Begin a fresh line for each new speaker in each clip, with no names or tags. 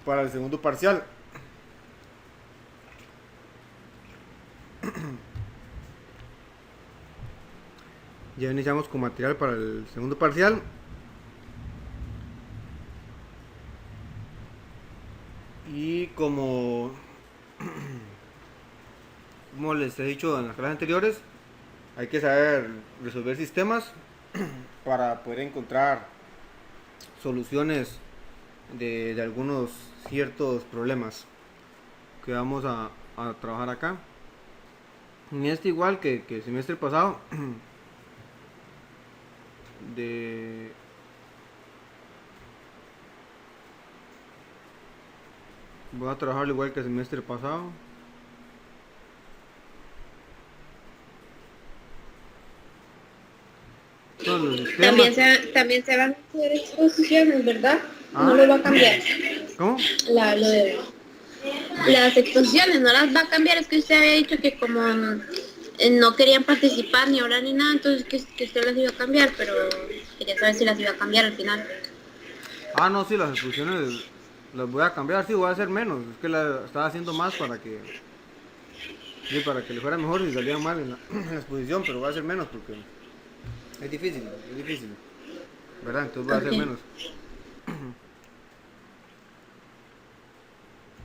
para el segundo parcial. Ya iniciamos con material para el segundo parcial. Y como les he dicho en las clases anteriores, hay que saber resolver sistemas para poder encontrar soluciones de algunos ciertos problemas que vamos a trabajar acá. En este igual que el semestre pasado, de voy a trabajar igual que el semestre pasado. Son los sistemas.
También se van a hacer exposiciones, ¿verdad? No
¿Ah?
lo va a cambiar.
¿Cómo?
Lo de las exposiciones no las va a cambiar. Es que usted había dicho que como no querían participar ni hablar ni nada, entonces que usted las iba a cambiar, pero quería saber si las iba a cambiar al final.
Ah, no, sí, las exposiciones las voy a cambiar, sí, voy a hacer menos. Es que la estaba haciendo más para que le fuera mejor y salía mal en la exposición, pero voy a hacer menos porque es difícil, ¿verdad? Entonces voy a hacer
Okay.
menos.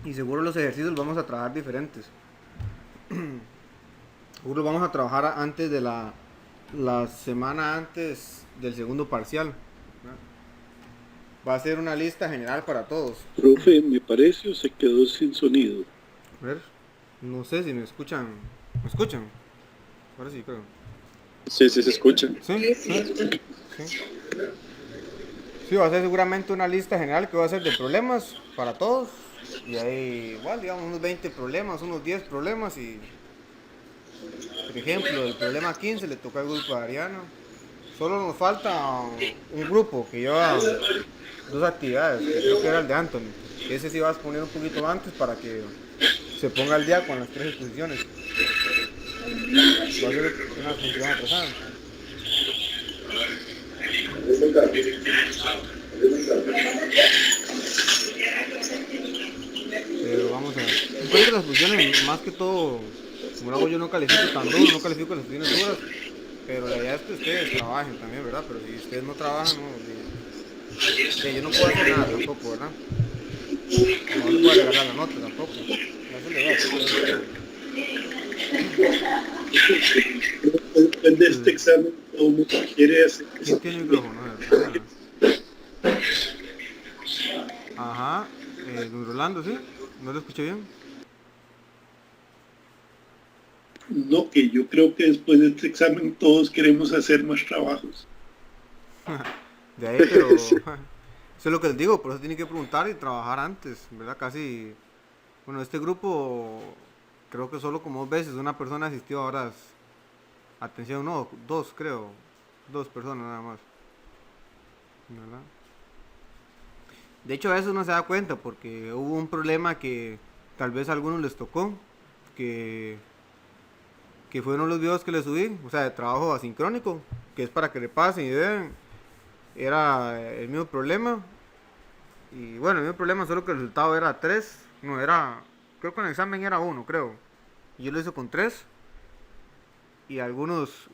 Y seguro los ejercicios vamos a trabajar diferentes. Seguro vamos a trabajar antes de la semana antes del segundo parcial. Va a ser una lista general para todos.
Profe, me parece o se quedó sin sonido.
A ver, no sé si me escuchan. ¿Me escuchan? Ahora sí, creo.
Sí, sí se escucha.
¿Sí? ¿Sí? ¿Sí? Sí, va a ser seguramente una lista general que va a ser de problemas para todos. Y ahí, igual, digamos, unos 20 problemas, unos 10 problemas. Y, por ejemplo, el problema 15 le toca al grupo de Ariana. Solo nos falta un grupo que lleva dos actividades, que creo que era el de Anthony. Ese sí vas a poner un poquito antes para que se ponga al día con las tres exposiciones. Va a ser una función atrasada. Pero vamos a ver. Después de las exposiciones, más que todo, como lo hago yo, no califico tan duro, no califico las exposiciones duras. Pero la idea es que ustedes trabajen también, ¿verdad? Pero si ustedes no trabajan, no, yo no puedo hacer nada tampoco, ¿verdad? No les voy a regalar la nota tampoco. No se le da, que ustedes estudien.
Después de este
Entonces,
examen, todo el mundo quiere hacer
¿quién tiene el micrófono? A ver. Ajá, don Rolando, ¿sí? ¿No lo escuché bien?
No, que yo creo que después de este examen todos queremos hacer más trabajos.
De ahí, pero eso es lo que les digo, por eso tienen que preguntar y trabajar antes, ¿verdad? Casi, bueno, este grupo creo que solo como 2 veces una persona asistió a horas, atención, no, 2 creo, 2 personas nada más, ¿verdad? De hecho a veces uno se da cuenta porque hubo un problema que tal vez a algunos les tocó, que, que fueron los videos que les subí, o sea, de trabajo asincrónico, que es para que le pasen y vean, era el mismo problema. Y bueno, el mismo problema, solo que el resultado era 3. No, creo que en el examen era 1, creo. Y yo lo hice con 3. Y algunos,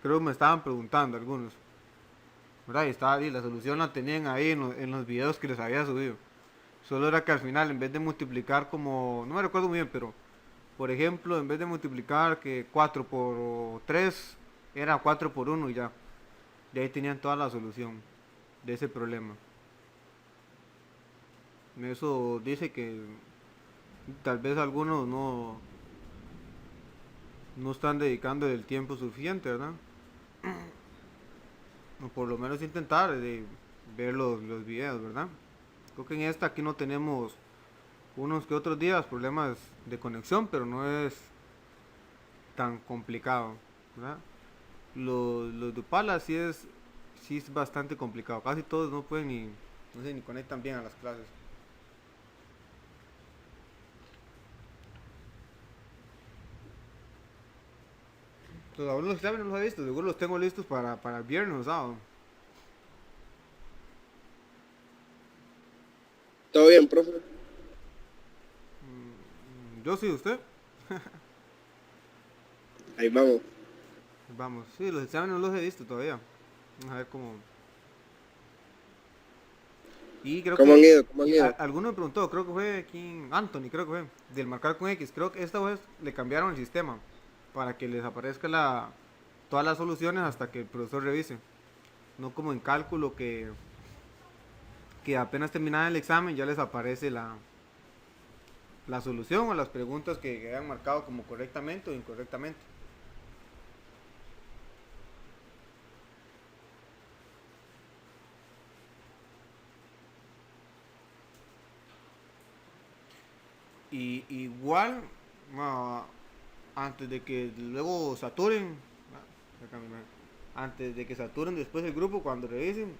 creo que me estaban preguntando, algunos. ¿Verdad? Y la solución la tenían ahí en los videos que les había subido. Solo era que al final, en vez de multiplicar como, no me recuerdo muy bien, pero por ejemplo, en vez de multiplicar que 4 por 3 era 4 por 1 y ya. De ahí tenían toda la solución de ese problema. Eso dice que tal vez algunos no están dedicando el tiempo suficiente, ¿verdad? O por lo menos intentar de ver los videos, ¿verdad? Creo que en esta aquí no tenemos unos que otros días problemas de conexión, pero no es tan complicado, ¿verdad? Los de Upala sí es bastante complicado. Casi todos no pueden no sé, ni conectan bien a las clases. Entonces, aún los exámenes no los he visto, seguro los tengo listos para el viernes o sábado.
Todo bien, profe.
Yo sí, ¿usted?
Ahí vamos.
Vamos, sí, los exámenes no los he visto todavía. Vamos a ver cómo. Y creo
¿Cómo han
que
ido? ¿Cómo han ido?
alguno me preguntó, creo que fue aquí Anthony, creo que fue, del marcar con X. Creo que esta vez le cambiaron el sistema para que les aparezca todas las soluciones hasta que el profesor revise. No como en cálculo que apenas terminan el examen ya les aparece la solución o las preguntas que hayan marcado como correctamente o incorrectamente. Y igual, ah, antes de que luego saturen, antes de que saturen después el grupo, cuando revisen,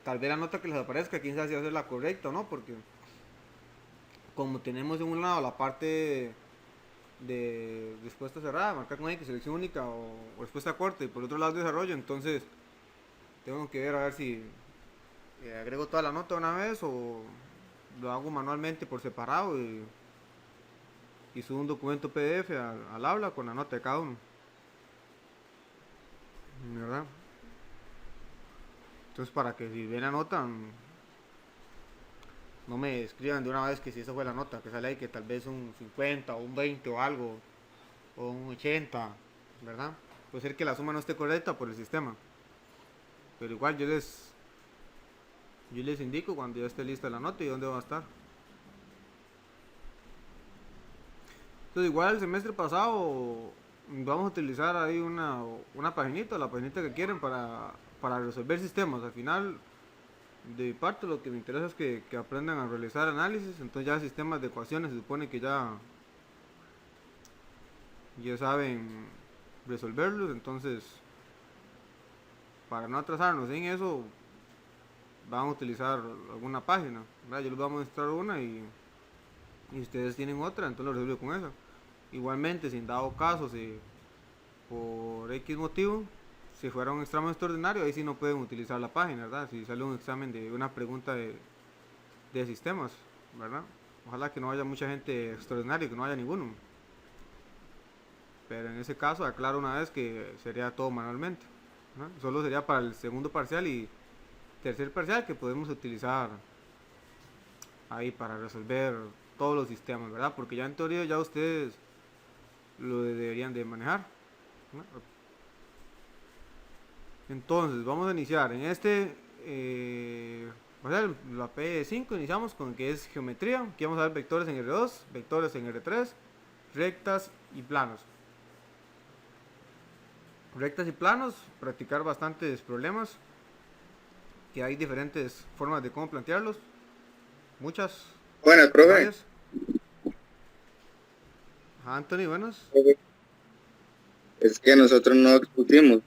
tal vez la nota que les aparezca, quién sabe si va a ser la correcta o no, porque como tenemos en un lado la parte de respuesta cerrada, marcar con X, selección única o respuesta corta, y por otro lado desarrollo, entonces tengo que ver a ver si agrego toda la nota una vez o lo hago manualmente por separado y subo un documento PDF al aula con la nota de cada uno, ¿verdad? Entonces para que si ven la nota no me escriban de una vez que si esa fue la nota que sale ahí, que tal vez un 50 o un 20 o algo, o un 80, ¿verdad? Puede ser que la suma no esté correcta por el sistema, pero igual yo les indico cuando ya esté lista la nota y dónde va a estar. Entonces igual el semestre pasado vamos a utilizar ahí una paginita, la paginita que quieren para resolver sistemas. Al final, de mi parte, lo que me interesa es que aprendan a realizar análisis. Entonces ya sistemas de ecuaciones se supone que ya saben resolverlos. Entonces, para no atrasarnos en eso, vamos a utilizar alguna página, ¿verdad? Yo les voy a mostrar una y ustedes tienen otra, entonces lo resuelvo con esa. Igualmente, sin dado caso, si por X motivo, si fuera un examen extraordinario, ahí sí no pueden utilizar la página, ¿verdad? Si sale un examen de una pregunta de sistemas, ¿verdad? Ojalá que no haya mucha gente extraordinaria, que no haya ninguno. Pero en ese caso, aclaro una vez que sería todo manualmente, ¿no? Solo sería para el segundo parcial y tercer parcial que podemos utilizar ahí para resolver todos los sistemas, ¿verdad? Porque ya en teoría ya ustedes lo deberían de manejar, ¿no? Entonces vamos a iniciar en va a ser la P5. Iniciamos con que es geometría. Aquí vamos a ver vectores en R2, vectores en R3, rectas y planos. Rectas y planos, practicar bastantes problemas, que hay diferentes formas de cómo plantearlos, muchas.
Buenas, profe.
Varias. Anthony, buenas.
Es que nosotros no expusimos.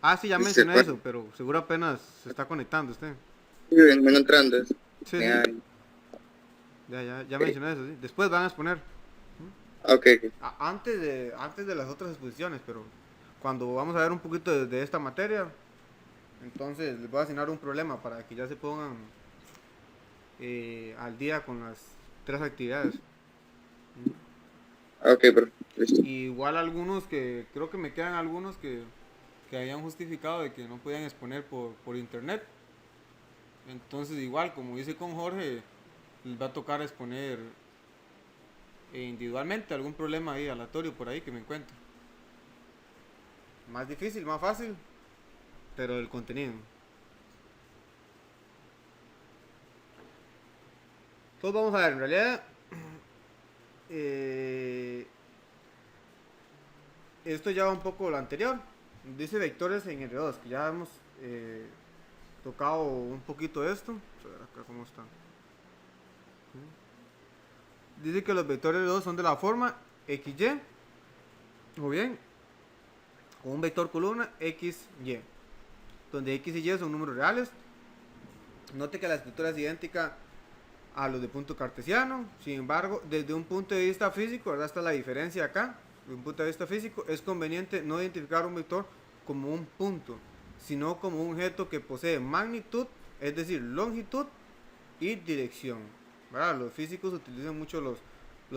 Ah, sí, ya mencioné eso, pero seguro apenas se está conectando usted.
Sí, vengo entrando.
Sí, sí. Ya mencioné eso, sí. Después van a exponer.
Ok.
Antes de las otras exposiciones, pero cuando vamos a ver un poquito de esta materia, entonces les voy a asignar un problema para que ya se pongan al día con las 3 actividades.
Ok, perfecto.
Igual algunos que, creo que me quedan algunos que habían justificado de que no podían exponer por internet. Entonces igual, como dice con Jorge, les va a tocar exponer individualmente algún problema ahí aleatorio por ahí que me encuentre. Más difícil, más fácil, pero el contenido. Entonces vamos a ver, en realidad esto ya va un poco lo anterior. Dice vectores en R2, que ya hemos tocado un poquito esto. Vamos a ver acá cómo están. Dice que los vectores R2 son de la forma XY, o bien con un vector columna XY, donde X y Y son números reales. Note que la escritura es idéntica a los de punto cartesiano. Sin embargo, desde un punto de vista físico, ¿verdad? Está la diferencia acá. Desde un punto de vista físico, es conveniente no identificar un vector como un punto, sino como un objeto que posee magnitud, es decir, longitud y dirección, ¿verdad? Los físicos utilizan mucho los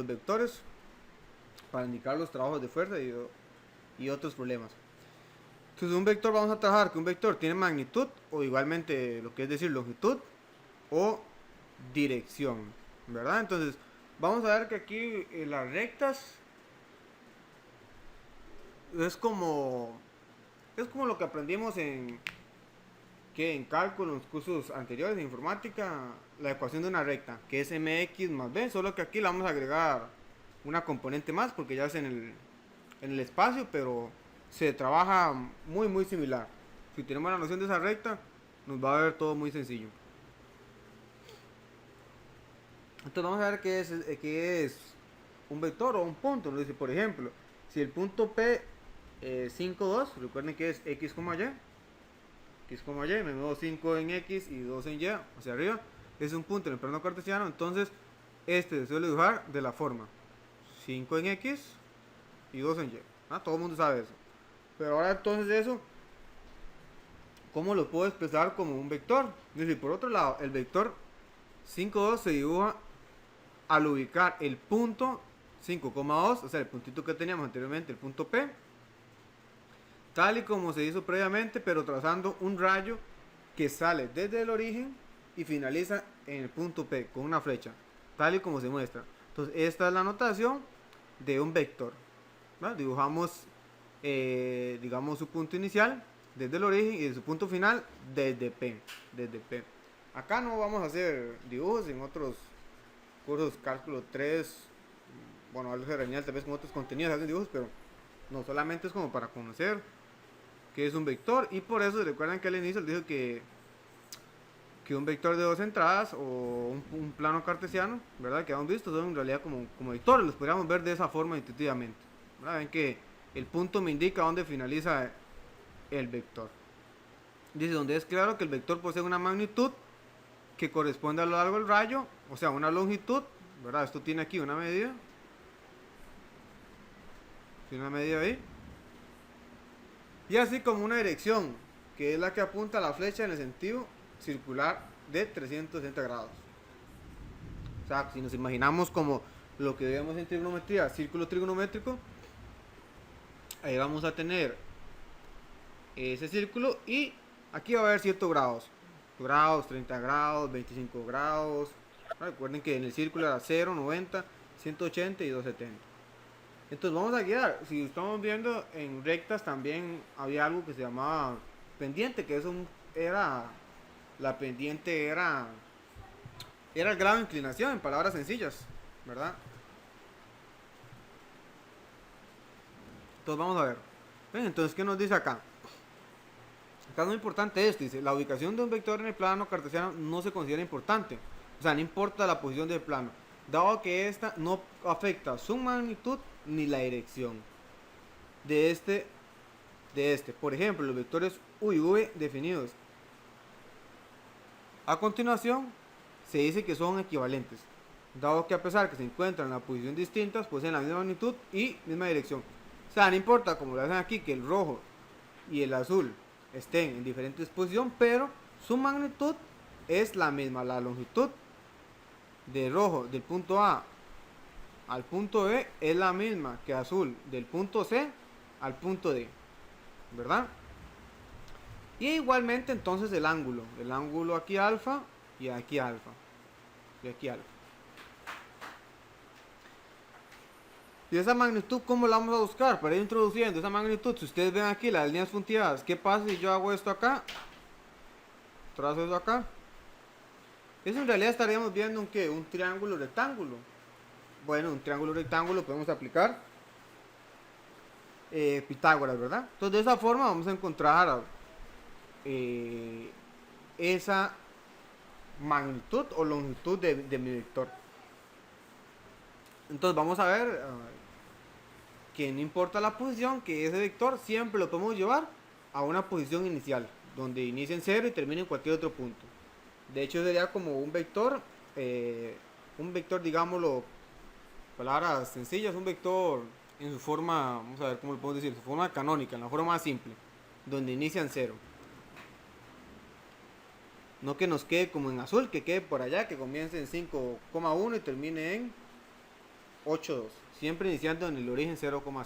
vectores para indicar los trabajos de fuerza y otros problemas. Entonces un vector, vamos a trabajar que un vector tiene magnitud o igualmente lo que es decir longitud o dirección, ¿verdad? Entonces vamos a ver que aquí las rectas es como lo que aprendimos en cálculo, en los cursos anteriores de informática, la ecuación de una recta, que es mx más b, solo que aquí le vamos a agregar una componente más porque ya es en el espacio, pero se trabaja muy similar. Si tenemos la noción de esa recta, nos va a ver todo muy sencillo. Entonces vamos a ver qué es un vector o un punto. Nos dice, por ejemplo, si el punto P es 5, 2, recuerden que es x, y, me muevo 5 en x y 2 en y hacia arriba, es un punto en el plano cartesiano. Entonces este se suele dibujar de la forma 5 en x y 2 en y. Todo el mundo sabe eso. Pero ahora entonces eso, ¿cómo lo puedo expresar como un vector? Es decir, por otro lado, el vector 5, 2 se dibuja al ubicar el punto 5,2, o sea, el puntito que teníamos anteriormente, el punto P, tal y como se hizo previamente, pero trazando un rayo que sale desde el origen y finaliza en el punto P con una flecha, tal y como se muestra. Entonces esta es la notación de un vector, ¿no? Dibujamos digamos su punto inicial desde el origen y su punto final desde P. Acá no vamos a hacer dibujos en otros cursos, cálculo 3, bueno, álgebra lineal, tal vez con otros contenidos hacen dibujos, pero no, solamente es como para conocer qué es un vector. Y por eso recuerdan que al inicio les dije que un vector de dos entradas o un plano cartesiano, ¿verdad? Que hemos visto, son en realidad como vectores, los podríamos ver de esa forma intuitivamente, ¿verdad? Ven que el punto me indica dónde finaliza el vector. Dice, donde es claro que el vector posee una magnitud que corresponde a lo largo del rayo, o sea, una longitud, ¿verdad? Esto tiene aquí una medida. Tiene una medida ahí. Y así como una dirección, que es la que apunta a la flecha en el sentido circular de 360 grados. O sea, si nos imaginamos como lo que vemos en trigonometría, círculo trigonométrico, ahí vamos a tener ese círculo y aquí va a haber ciertos grados, 30 grados, 25 grados. Recuerden que en el círculo era 0, 90, 180 y 270. Entonces vamos a guiar. Si estamos viendo en rectas también había algo que se llamaba pendiente, que eso la pendiente era el grado de inclinación, en palabras sencillas, ¿verdad? Entonces vamos a ver. Entonces, ¿qué nos dice acá? Acá es muy importante esto, dice, la ubicación de un vector en el plano cartesiano no se considera importante. O sea, no importa la posición del plano, dado que esta no afecta su magnitud ni la dirección de este. Por ejemplo, los vectores U y V definidos a continuación se dice que son equivalentes, dado que a pesar que se encuentran en una posición distintas, poseen la misma magnitud y misma dirección. O sea, no importa, como lo hacen aquí, que el rojo y el azul estén en diferentes posiciones, pero su magnitud es la misma. La longitud de rojo del punto A al punto B es la misma que azul del punto C al punto D, ¿verdad? Y igualmente entonces el ángulo aquí alfa y aquí alfa y aquí alfa. Y esa magnitud, ¿cómo la vamos a buscar? Para ir introduciendo esa magnitud, si ustedes ven aquí las líneas punteadas, ¿qué pasa si yo hago esto acá? Trazo eso acá. Eso en realidad estaríamos viendo un triángulo rectángulo. Bueno, un triángulo rectángulo podemos aplicar Pitágoras, ¿verdad? Entonces de esa forma vamos a encontrar esa magnitud o longitud de mi vector. Entonces vamos a ver que no importa la posición, que ese vector siempre lo podemos llevar a una posición inicial, donde inicia en 0 y termina en cualquier otro punto. De hecho sería como un vector, digámoslo, palabras sencillas, un vector en su forma, vamos a ver cómo lo podemos decir, su forma canónica, en la forma más simple, donde inicia en 0. No que nos quede como en azul, que quede por allá, que comience en 5,1 y termine en 8,2. Siempre iniciando en el origen 0,0.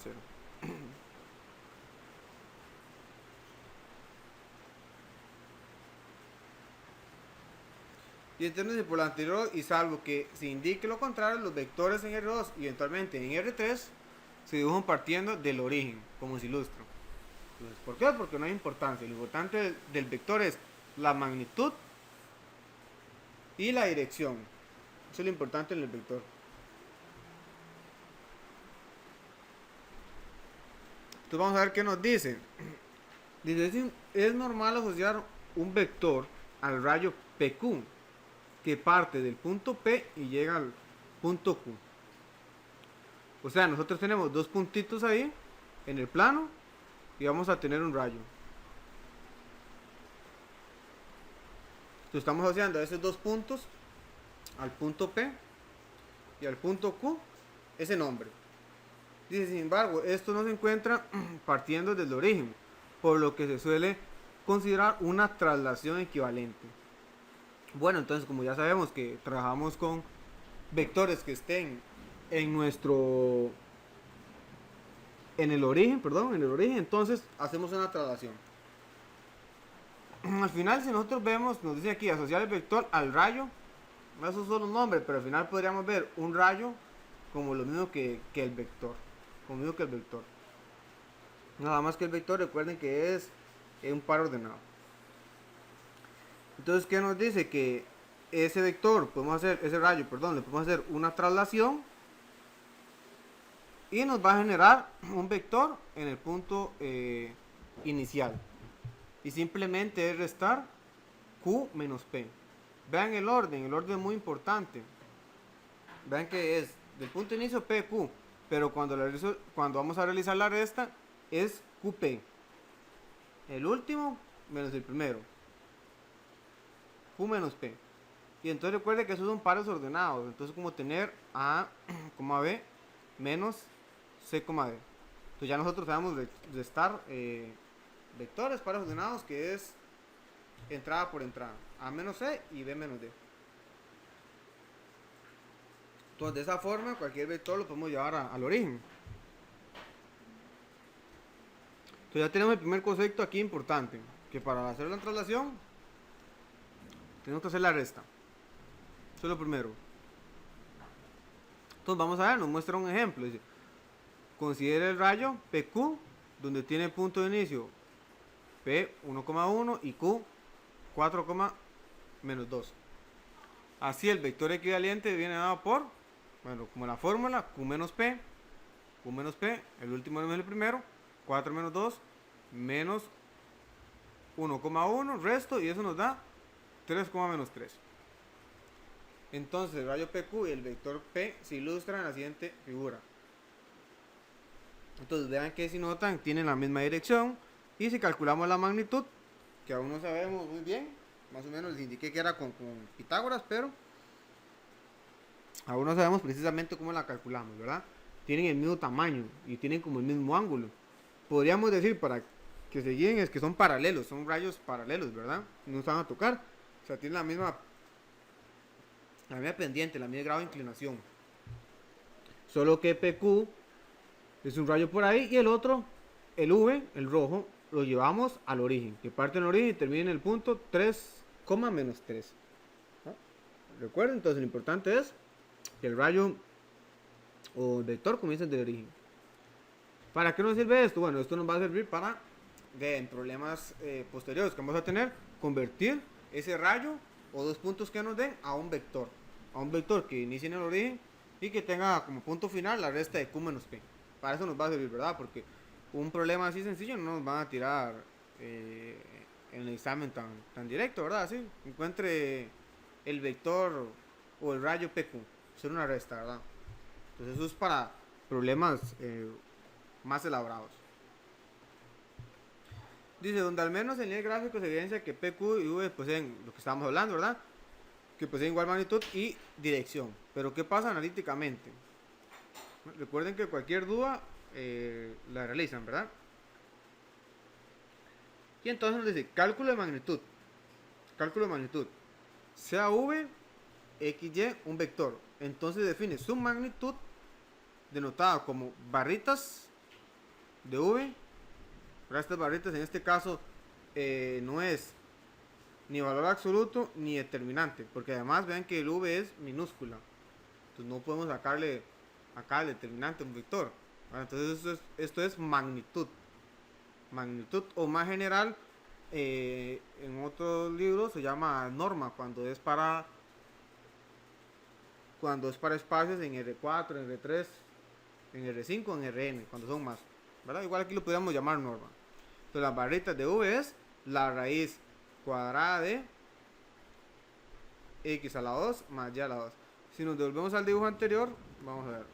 Y entonces por lo anterior, y salvo que se indique lo contrario, los vectores en R2 y eventualmente en R3 se dibujan partiendo del origen, como se ilustra. Entonces, ¿por qué? Porque no hay importancia. Lo importante del vector es la magnitud y la dirección. Eso es lo importante en el vector. Entonces vamos a ver qué nos dice. Dice, es normal asociar un vector al rayo PQ, que parte del punto P y llega al punto Q. O sea, nosotros tenemos dos puntitos ahí en el plano y vamos a tener un rayo. Entonces estamos asociando a esos dos puntos, al punto P y al punto Q, ese nombre. Dice, sin embargo, esto no se encuentra partiendo del origen, por lo que se suele considerar una traslación equivalente. Bueno, entonces como ya sabemos que trabajamos con vectores que estén en el origen, entonces hacemos una traslación. Al final, si nosotros vemos, nos dice aquí asociar el vector al rayo, esos son los nombres, pero al final podríamos ver un rayo como lo mismo que el vector, nada más que el vector, recuerden que es un par ordenado. Entonces, ¿qué nos dice? Que ese vector, le podemos hacer una traslación y nos va a generar un vector en el punto inicial. Y simplemente es restar Q menos P. Vean el orden es muy importante. Vean que es del punto de inicio PQ, pero cuando vamos a realizar la resta es QP. El último menos el primero. Q menos P. Y entonces recuerde que esos son pares ordenados. Entonces como tener A, B menos C, D. Entonces ya nosotros sabemos restar vectores pares ordenados, que es entrada por entrada. A menos C y B menos D. Entonces de esa forma cualquier vector lo podemos llevar al origen. Entonces ya tenemos el primer concepto aquí importante, que para hacer la traslación tenemos que hacer la resta. Eso es lo primero. Entonces vamos a ver, nos muestra un ejemplo. Dice, considere el rayo PQ, donde tiene punto de inicio P 1,1 y Q 4, menos 2. Así el vector equivalente viene dado por, como la fórmula, Q menos P, el último menos el primero, 4 menos 2, menos 1,1, resto, y eso nos da 3, menos 3. Entonces el rayo PQ y el vector P se ilustran en la siguiente figura. Entonces vean que si notan tienen la misma dirección, y si calculamos la magnitud, que aún no sabemos muy bien, más o menos les indiqué que era con Pitágoras, pero aún no sabemos precisamente cómo la calculamos, ¿verdad? Tienen el mismo tamaño y tienen como el mismo ángulo. Podríamos decir, para que se guíen, es que son paralelos, son rayos paralelos, ¿verdad? No se van a tocar, o sea, tienen la misma pendiente, la misma grado de inclinación. Solo que PQ es un rayo por ahí y el otro, el V, el rojo, lo llevamos al origen, que parte en el origen y termina en el punto 3, menos 3. ¿No? Recuerden, entonces lo importante es que el rayo o el vector comiencen del origen. ¿Para qué nos sirve esto? Bueno, esto nos va a servir para, en problemas posteriores que vamos a tener, convertir ese rayo o dos puntos que nos den a un vector que inicie en el origen y que tenga como punto final la resta de Q menos P. Para eso nos va a servir, ¿verdad? Porque un problema así sencillo no nos van a tirar en el examen tan directo, ¿verdad? Así, encuentre el vector o el rayo PQ, hacer una resta, ¿verdad? Entonces eso es para problemas más elaborados. Dice, donde al menos en el gráfico se evidencia que PQ y V poseen lo que estamos hablando, ¿verdad? Que poseen igual magnitud y dirección. Pero ¿qué pasa analíticamente? Recuerden que cualquier duda la realizan, ¿verdad? Y entonces nos dice cálculo de magnitud. cálculo de magnitud. Sea v, x, y, un vector. Entonces define su magnitud denotada como barritas de v. Para estas barritas en este caso no es ni valor absoluto ni determinante, porque además vean que el v es minúscula, entonces no podemos sacarle acá el determinante a un vector. Entonces esto es magnitud. Magnitud, o más general, en otros libros se llama norma cuando es para espacios en R4, en R3, en R5, en Rn, cuando son más, ¿verdad? Igual aquí lo podríamos llamar norma. Entonces las barritas de v es la raíz cuadrada de x a la 2 más y a la 2. Si nos devolvemos al dibujo anterior, vamos a ver.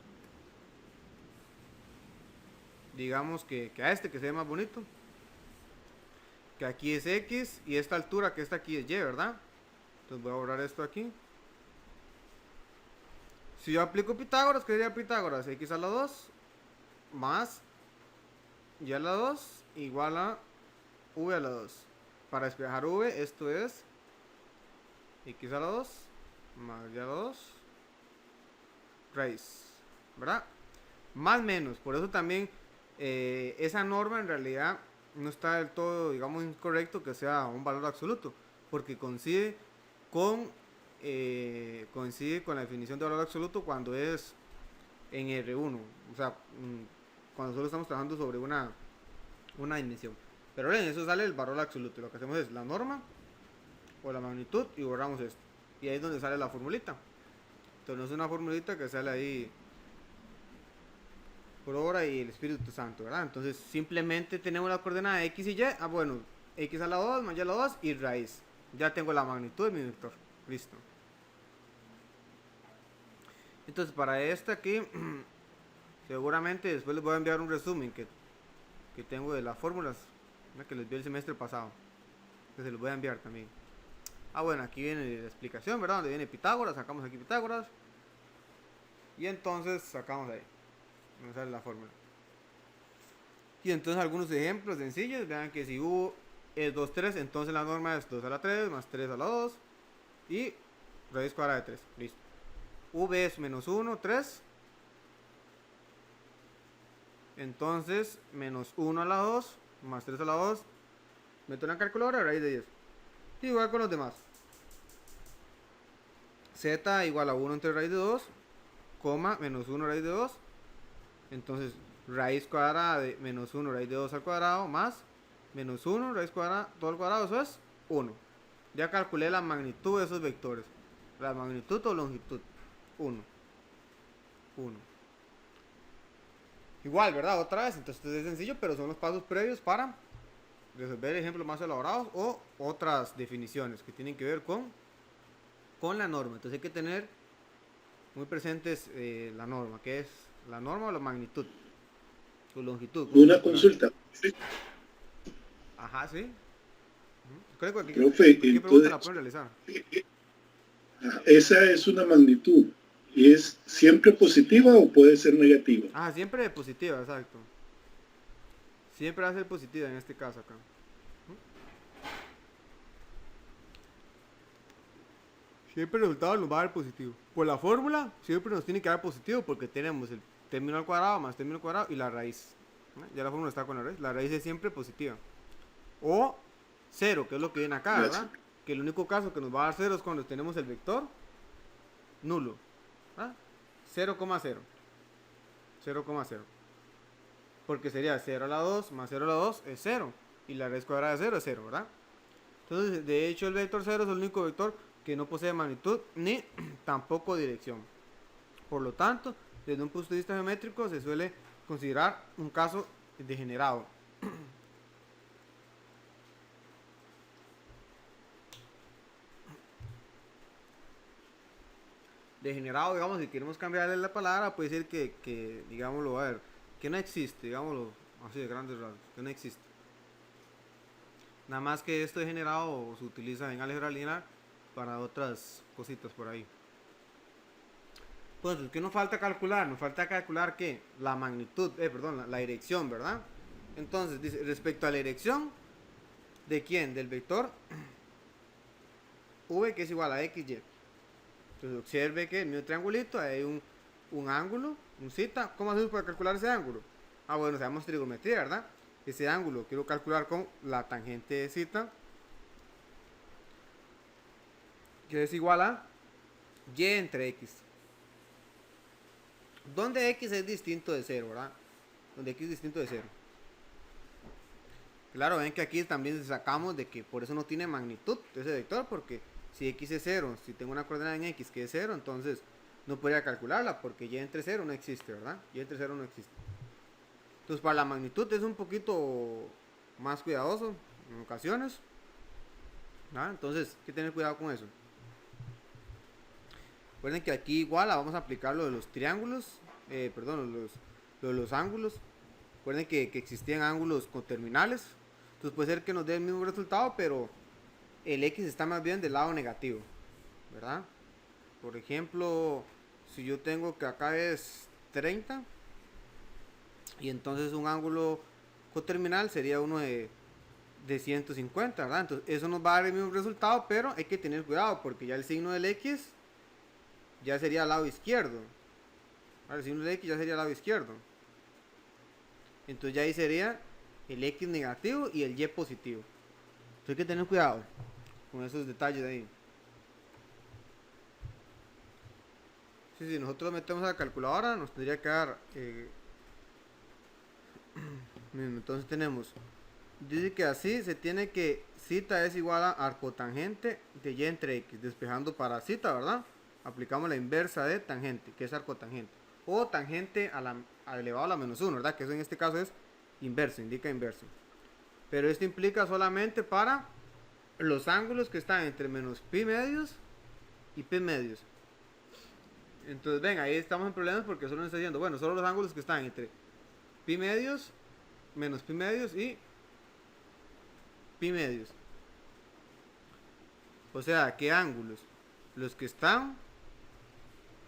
Digamos que a este que se ve más bonito, que aquí es x y esta altura que está aquí es y, ¿verdad? Entonces voy a borrar esto aquí. Si yo aplico Pitágoras, ¿qué sería Pitágoras? X a la 2 más y a la 2 igual a v a la 2. Para despejar v, esto es x a la 2 más y a la 2 raíz, ¿verdad? Más menos, por eso también esa norma en realidad no está del todo, digamos, incorrecto que sea un valor absoluto, porque coincide con la definición de valor absoluto cuando es en R1, o sea, cuando solo estamos trabajando sobre una dimensión. Pero bien, eso sale el valor absoluto. Lo que hacemos es la norma o la magnitud y borramos esto. Y ahí es donde sale la formulita. Entonces no es una formulita que sale ahí por obra y el Espíritu Santo, ¿verdad? Entonces simplemente tenemos la coordenada de x y y. Bueno, x a la 2 más y a la 2 y raíz. Ya tengo la magnitud de mi vector. Listo. Entonces para este aquí, seguramente después les voy a enviar un resumen que tengo de las fórmulas que les vi el semestre pasado, que se los voy a enviar también. Bueno, aquí viene la explicación, ¿verdad? Donde viene Pitágoras, sacamos aquí Pitágoras y entonces sacamos ahí, me sale la fórmula. Y entonces algunos ejemplos sencillos, vean que si u es 2, 3, entonces la norma es 2 a la 3 más 3 a la 2 y raíz cuadrada de 3, listo. V es menos 1, 3, entonces menos 1 a la 2 más 3 a la 2, meto en la calculadora, raíz de 10. Igual con los demás. Z igual a 1 entre raíz de 2, coma, menos 1 raíz de 2. Entonces, raíz cuadrada de menos 1 raíz de 2 al cuadrado más menos 1 raíz cuadrada todo al cuadrado, eso es 1. Ya calculé la magnitud de esos vectores. La magnitud o longitud, 1. Igual, ¿verdad? Otra vez, entonces es sencillo, pero son los pasos previos para resolver ejemplos más elaborados o otras definiciones que tienen que ver con la norma. Entonces hay que tener muy presentes la norma, que es la norma o la magnitud, su longitud.
Una consulta.
Ajá, sí. Creo que
Profe,
cualquier pregunta la
entonces,
pueden realizar.
esa es una magnitud. ¿Y es siempre positiva o puede ser negativa?
Siempre positiva, exacto. Siempre va a ser positiva en este caso acá. Siempre el resultado nos va a dar positivo. Por la fórmula, siempre nos tiene que dar positivo porque tenemos el término al cuadrado más término al cuadrado y la raíz. Ya la fórmula está con la raíz. La raíz es siempre positiva. O 0, que es lo que viene acá, ¿verdad? Que el único caso que nos va a dar 0 es cuando tenemos el vector nulo. 0,0. 0,0. Porque sería 0 a la 2 más 0 a la 2 es 0. Y la raíz cuadrada de 0 es 0, ¿verdad? Entonces, de hecho, el vector 0 es el único vector que no posee magnitud ni tampoco dirección. Por lo tanto, desde un punto de vista geométrico se suele considerar un caso degenerado. Degenerado, digamos, si queremos cambiarle la palabra, puede decir que digámoslo, a ver, que no existe, digámoslo así de grandes rasgos, que no existe. Nada más que esto degenerado se utiliza en álgebra lineal para otras cositas por ahí. Pues, ¿qué nos falta calcular? Nos falta calcular que la magnitud, la dirección, ¿verdad? Entonces, dice, respecto a la dirección, ¿de quién? Del vector V que es igual a XY. Entonces observe que en mi triangulito hay un ángulo, un zeta. ¿Cómo hacemos para calcular ese ángulo? Ah, bueno, sabemos trigonometría, ¿verdad? Ese ángulo quiero calcular con la tangente de zeta, que es igual a y entre x. Donde x es distinto de 0, ¿verdad? Donde x es distinto de 0. Claro, ven que aquí también sacamos de que por eso no tiene magnitud ese vector, porque si x es 0, si tengo una coordenada en x que es 0, entonces no podría calcularla, porque y entre 0 no existe, ¿verdad? Y entre 0 no existe. Entonces para la magnitud es un poquito más cuidadoso en ocasiones, ¿verdad? Entonces hay que tener cuidado con eso. Recuerden que aquí igual vamos a aplicar lo de los triángulos, lo de los ángulos. Recuerden que existían ángulos con terminales. Entonces puede ser que nos dé el mismo resultado, pero el x está más bien del lado negativo, ¿verdad? Por ejemplo, si yo tengo que acá es 30, y entonces un ángulo coterminal sería uno de 150, ¿verdad? Entonces eso nos va a dar el mismo resultado, pero hay que tener cuidado porque ya el signo del x ya sería al lado izquierdo. El signo del x ya sería al lado izquierdo. Entonces ya ahí sería el x negativo y el y positivo. Entonces hay que tener cuidado con esos detalles de ahí. Si nosotros metemos a la calculadora nos tendría que dar entonces tenemos, dice que así se tiene que zeta es igual a arcotangente de y entre x, despejando para zeta, ¿verdad? Aplicamos la inversa de tangente, que es arcotangente, o tangente elevado a la menos 1, ¿verdad? Que eso en este caso es inverso, indica inverso. Pero esto implica solamente para los ángulos que están entre menos pi medios y pi medios. Entonces ven, ahí estamos en problemas porque solo nos está diciendo, bueno, solo los ángulos que están entre pi medios, menos pi medios y pi medios. O sea, ¿qué ángulos? Los que están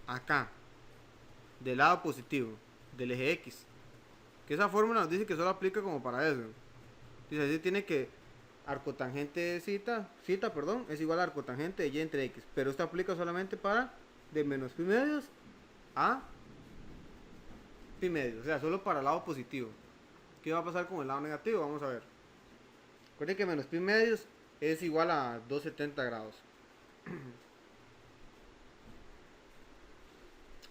acá, del lado positivo, del eje X. Que esa fórmula nos dice que solo aplica como para eso. Dice, así tiene que arcotangente de zeta, es igual a arcotangente de y entre X. Pero esto aplica solamente para de menos pi medios a pi medios. O sea, solo para el lado positivo. ¿Qué va a pasar con el lado negativo? Vamos a ver. Recuerden que menos pi medios es igual a 270 grados.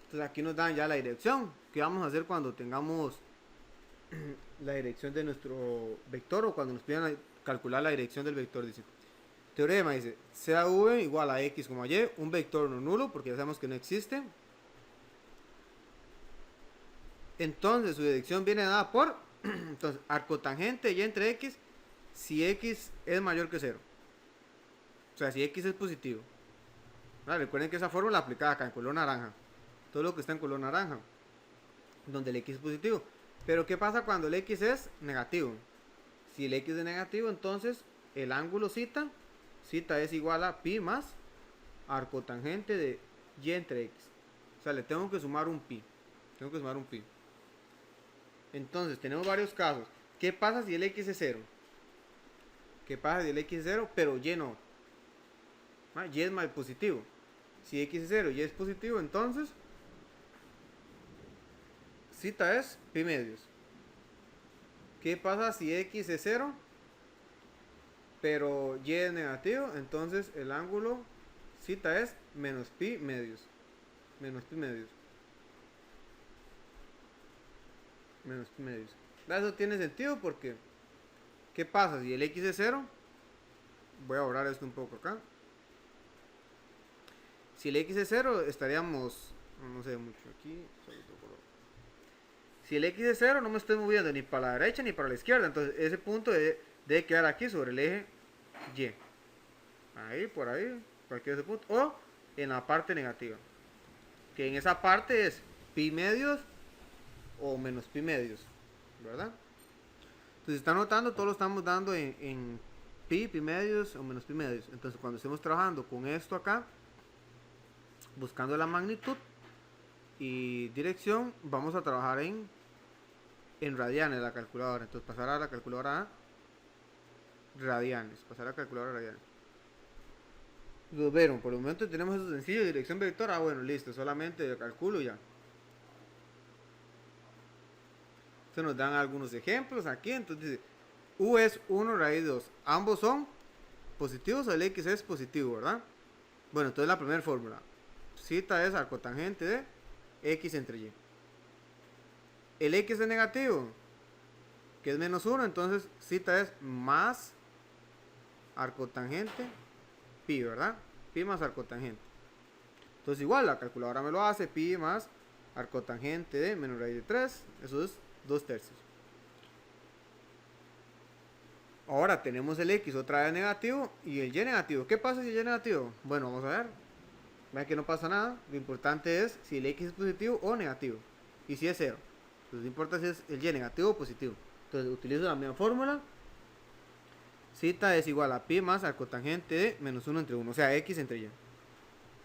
Entonces aquí nos dan ya la dirección. ¿Qué vamos a hacer cuando tengamos la dirección de nuestro vector o cuando nos pidan calcular la dirección del vector? Dice, teorema dice, sea v igual a x como a y, un vector no nulo, porque ya sabemos que no existe. Entonces su dirección viene dada por entonces arcotangente y entre x si x es mayor que 0. O sea, si x es positivo. Vale, recuerden que esa fórmula aplicada acá en color naranja. Todo lo que está en color naranja, donde el x es positivo. Pero ¿qué pasa cuando el x es negativo? Si el x es negativo, entonces el ángulo zeta es igual a pi más arcotangente de y entre x. O sea, le tengo que sumar un pi. Entonces tenemos varios casos. ¿Qué pasa si el x es 0? ¿Qué pasa si el x es 0 pero y no? Y es más positivo. Si x es 0 y es positivo, entonces zeta es pi medios. ¿Qué pasa si x es 0 pero y es negativo? Entonces el ángulo zeta es menos pi medios. Eso tiene sentido porque ¿qué pasa si el x es 0? Voy a borrar esto un poco acá. Si el x es 0 estaríamos, no sé mucho aquí, si el x es 0 no me estoy moviendo ni para la derecha ni para la izquierda, entonces ese punto debe quedar aquí sobre el eje y. Ahí, por ahí, cualquier ese punto, o en la parte negativa, que en esa parte es pi medios o menos pi medios, ¿verdad? Entonces está notando, todo lo estamos dando en pi medios o menos pi medios. Entonces cuando estemos trabajando con esto acá, buscando la magnitud y dirección, vamos a trabajar en radianes la calculadora. Entonces pasar a la calculadora a radianes, Lo vieron, por el momento tenemos eso sencillo, dirección vector, ah bueno, listo, solamente calculo ya. Se nos dan algunos ejemplos aquí, entonces dice, U es 1 raíz 2, ambos son positivos o el X es positivo, ¿verdad? Bueno, entonces la primera fórmula, cita es arcotangente de X entre Y. El X es negativo, que es menos 1, entonces cita es más arcotangente pi, ¿verdad? Pi más arcotangente. Entonces igual la calculadora me lo hace, pi más arcotangente de menos raíz de 3, eso es 2/3. Ahora tenemos el X otra vez negativo y el Y negativo. ¿Qué pasa si el Y es negativo? Bueno, vamos a ver. Vean que no pasa nada. Lo importante es si el X es positivo o negativo. Y si es 0. Entonces no importa si es el Y negativo o positivo. Entonces utilizo la misma fórmula. Cita es igual a pi más arcotangente de menos 1 entre 1. O sea, X entre Y.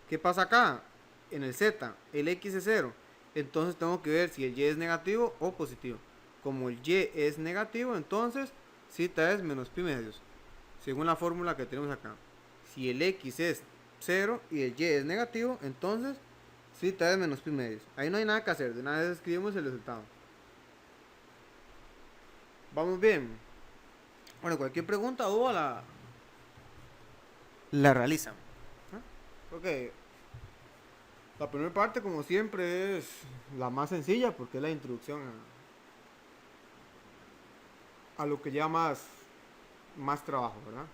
¿Qué pasa acá? En el Z, el X es 0. Entonces tengo que ver si el Y es negativo o positivo. Como el Y es negativo, entonces cita es menos pi medios. Según la fórmula que tenemos acá. Si el X es 0 y el Y es negativo, entonces cita es menos pi medios. Ahí no hay nada que hacer. De una vez escribimos el resultado. Vamos bien. Bueno, cualquier pregunta o la realizan. Ok. La primera parte, como siempre, es la más sencilla porque es la introducción a lo que lleva más trabajo, ¿verdad?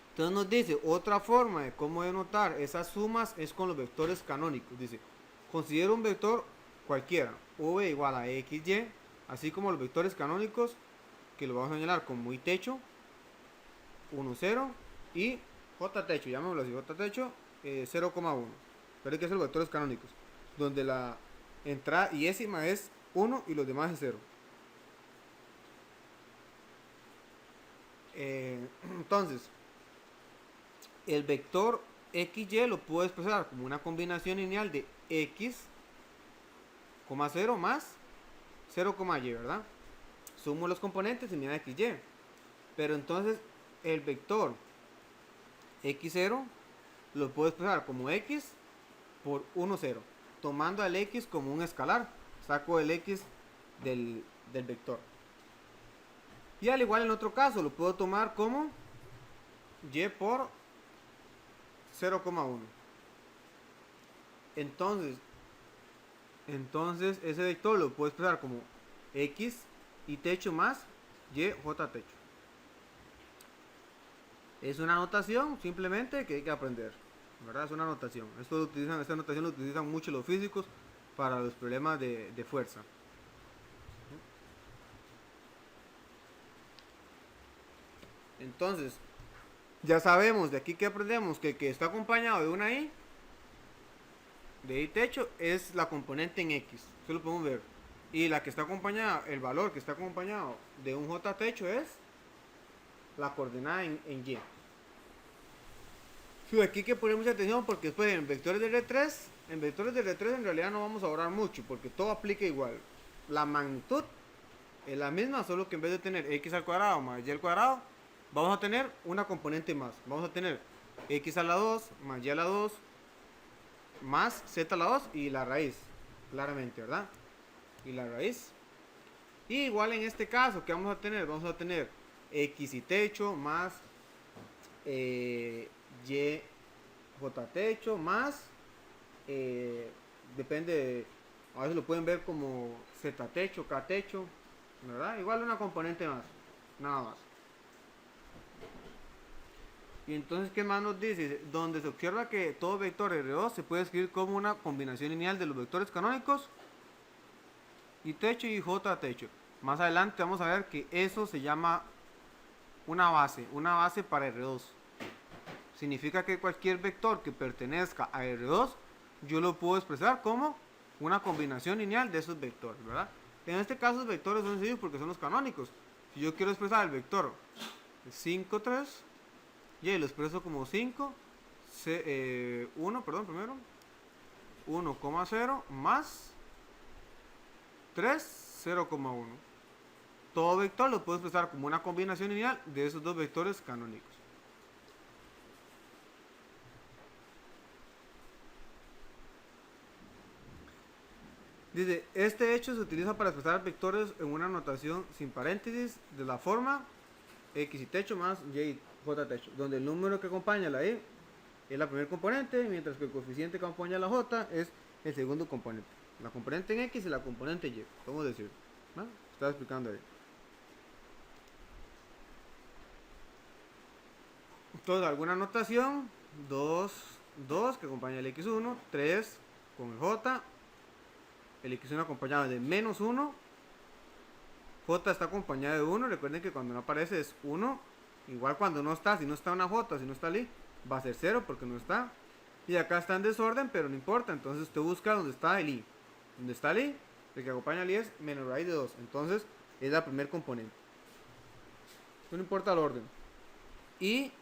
Entonces nos dice, otra forma de cómo denotar esas sumas es con los vectores canónicos. Dice, considera un vector cualquiera, v igual a xy, así como los vectores canónicos, que lo vamos a señalar como i techo, 1, 0, y j techo, llamémoslo así, j techo, 0,1. Pero hay que hacer los vectores canónicos, donde la entrada y décima es 1 y los demás es 0. Entonces, el vector xy lo puedo expresar como una combinación lineal de x, 0 más 0,y, ¿verdad? Sumo los componentes y me da xy. Pero entonces el vector x0 lo puedo expresar como x por 1, 0, tomando al x como un escalar. Saco el x del vector. Y al igual en otro caso lo puedo tomar como y por 0,1. Entonces ese vector lo puedo expresar como x y techo más y j techo. Es una notación simplemente que hay que aprender, ¿verdad? Es una notación. Esta notación lo utilizan mucho los físicos para los problemas de fuerza. Entonces, ya sabemos de aquí que aprendemos que el que está acompañado de una i, de i techo, es la componente en x. Eso lo podemos ver. Y la que está acompañada, el valor que está acompañado de un j techo es la coordenada en y. Sí, aquí hay que poner mucha atención porque después en vectores de R3, en realidad no vamos a ahorrar mucho porque todo aplica igual. La magnitud es la misma, solo que en vez de tener x al cuadrado más y al cuadrado, vamos a tener una componente más. Vamos a tener x a la 2 más y a la 2 más z a la 2 y la raíz, claramente, ¿verdad? Y la raíz. Y igual en este caso, ¿qué vamos a tener? Vamos a tener x y techo más y j techo más depende, a veces lo pueden ver como z techo, k techo, ¿verdad? Igual una componente más, nada más. Y entonces, ¿qué más nos dice? Donde se observa que todo vector R2 se puede escribir como una combinación lineal de los vectores canónicos y techo y j techo. Más adelante vamos a ver que eso se llama una base para R2. Significa que cualquier vector que pertenezca a R2, yo lo puedo expresar como una combinación lineal de esos vectores, ¿verdad? En este caso los vectores son sencillos porque son los canónicos. Si yo quiero expresar el vector 5, 3, y lo expreso como 5, 1, perdón, primero, 1,0 más 3, 0,1. todo vector lo puedes expresar como una combinación lineal de esos dos vectores canónicos. Dice, este hecho se utiliza para expresar vectores en una notación sin paréntesis de la forma x y techo más y j techo, donde el número que acompaña a la y es la primer componente, mientras que el coeficiente que acompaña a la j es el segundo componente. La componente en x y la componente y, ¿cómo decir? ¿No? Estaba explicando ahí. Entonces, alguna notación, 2 que acompaña el x1, 3 con el j, el x1 acompañado de menos 1, j está acompañado de 1, recuerden que cuando no aparece es 1, igual cuando no está, si no está una j, si no está el i, va a ser 0 porque no está, y acá está en desorden, pero no importa, entonces usted busca donde está el i, donde está el i, el que acompaña al i es menos raíz de 2, entonces es la primer componente, no importa el orden, y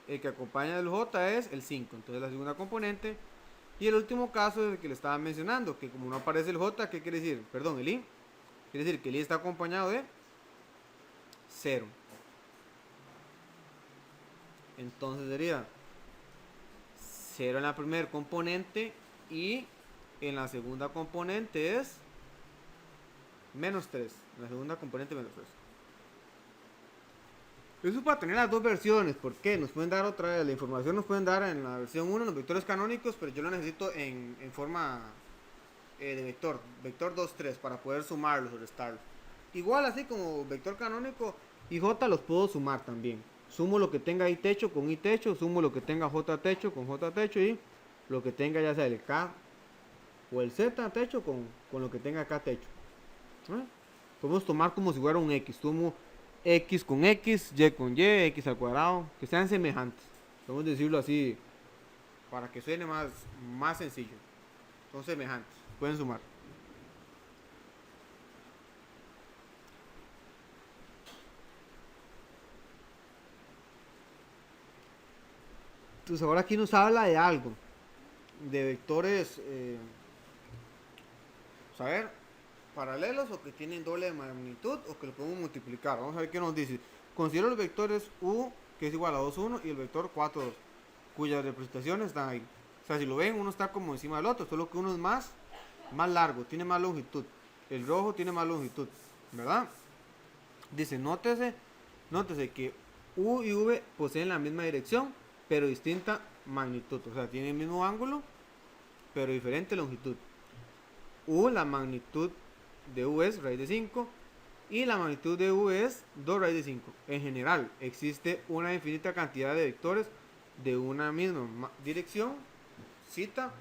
el que acompaña del j es el 5, entonces la segunda componente. Y el último caso es el que le estaba mencionando, que como no aparece el j, ¿qué quiere decir? Perdón, el i. Quiere decir que el i está acompañado de 0. Entonces sería 0 en la primera componente y en la segunda componente es menos 3. En la segunda componente menos 3. Eso para tener las dos versiones, ¿por qué? Nos pueden dar otra vez, la información nos pueden dar en la versión 1 los vectores canónicos, pero yo lo necesito en forma de vector 2, 3, para poder sumarlos o restarlos. Igual así como vector canónico y j los puedo sumar también. Sumo lo que tenga i techo con i techo, sumo lo que tenga j techo con j techo y lo que tenga ya sea el k o el z techo con lo que tenga k techo. Podemos tomar como si fuera un x, sumo x con x, y con y, x al cuadrado, que sean semejantes. Podemos decirlo así para que suene más sencillo. Son semejantes, pueden sumar. Entonces ahora aquí nos habla de algo, de vectores, saber, paralelos o que tienen doble magnitud o que lo podemos multiplicar. Vamos a ver qué nos dice. Considero los vectores u, que es igual a 2, 1, y el vector 4, 2, cuyas representaciones están ahí. O sea, si lo ven, uno está como encima del otro, solo que uno es más largo, tiene más longitud. El rojo tiene más longitud, ¿verdad? Dice, nótese que u y v poseen la misma dirección, pero distinta magnitud. O sea, tienen el mismo ángulo, pero diferente longitud. U, la magnitud de u es raíz de 5 y la magnitud de u es 2 raíz de 5. En general, existe una infinita cantidad de vectores de una misma dirección, cita,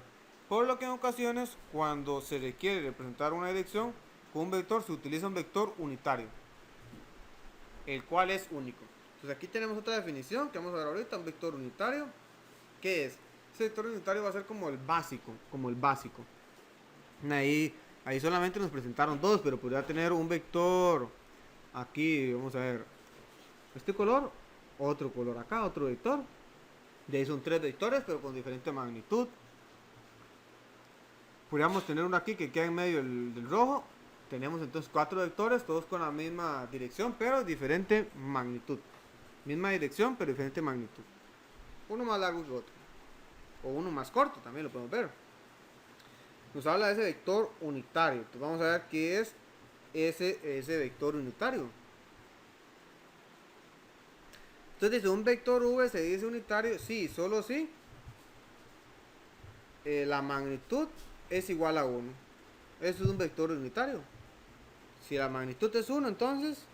por lo que en ocasiones cuando se requiere representar una dirección con un vector se utiliza un vector unitario, el cual es único. Entonces aquí tenemos otra definición que vamos a ver ahorita, un vector unitario. ¿Qué es? Ese vector unitario va a ser como el básico, Ahí solamente nos presentaron dos, pero podría tener un vector aquí, vamos a ver, este color, otro color acá, otro vector. De ahí son tres vectores, pero con diferente magnitud. Podríamos tener uno aquí que queda en medio del rojo. Tenemos entonces 4 vectores, todos con la misma dirección, pero diferente magnitud. Misma dirección, pero diferente magnitud. Uno más largo que otro. O uno más corto, también lo podemos ver. Nos habla de ese vector unitario. Entonces vamos a ver qué es ese vector unitario. Entonces dice, un vector v se dice unitario, sí, solo si la magnitud es igual a 1. Eso es un vector unitario. Si la magnitud es 1, entonces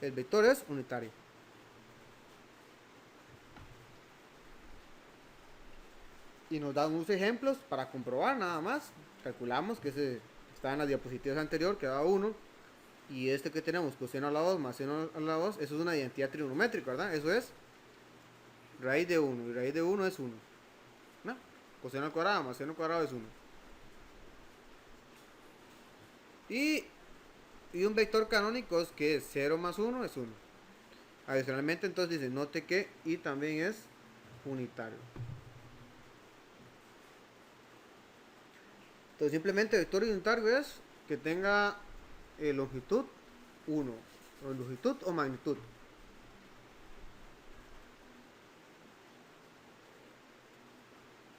el vector es unitario. Y nos dan unos ejemplos para comprobar nada más. Calculamos que está en las diapositivas anterior, que daba 1. Y este que tenemos, coseno a la 2 más seno a la 2, eso es una identidad trigonométrica, ¿verdad? Eso es raíz de 1. Y raíz de 1 es 1. ¿No? Coseno al cuadrado más seno al cuadrado es 1. Y un vector canónico es que es 0 más 1 es 1. Adicionalmente entonces dice, note que y también es unitario. Entonces simplemente vector unitario es que tenga longitud 1, o longitud o magnitud.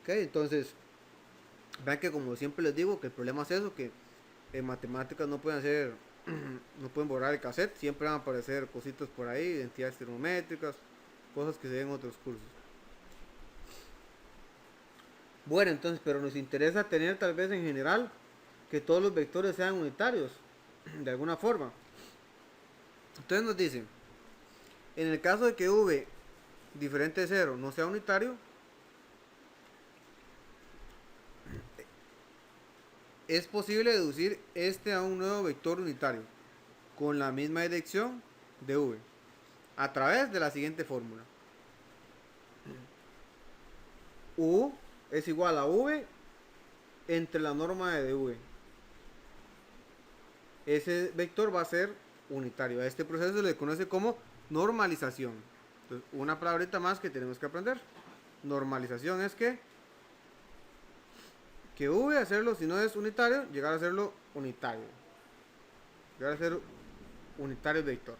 Ok, entonces, vean que como siempre les digo, que el problema es eso, que en matemáticas no pueden hacer, no pueden borrar el cassette, siempre van a aparecer cositas por ahí, identidades trigonométricas, cosas que se ven en otros cursos. Bueno, entonces, pero nos interesa tener tal vez en general que todos los vectores sean unitarios, de alguna forma. Entonces nos dicen, en el caso de que v diferente de 0 no sea unitario, es posible deducir este a un nuevo vector unitario con la misma dirección de v a través de la siguiente fórmula. U es igual a v entre la norma de dv. Ese vector va a ser unitario. A este proceso se le conoce como normalización. Entonces, una palabrita más que tenemos que aprender. Normalización es que v hacerlo, si no es unitario, llegar a hacerlo unitario. Llegar a ser unitario el vector.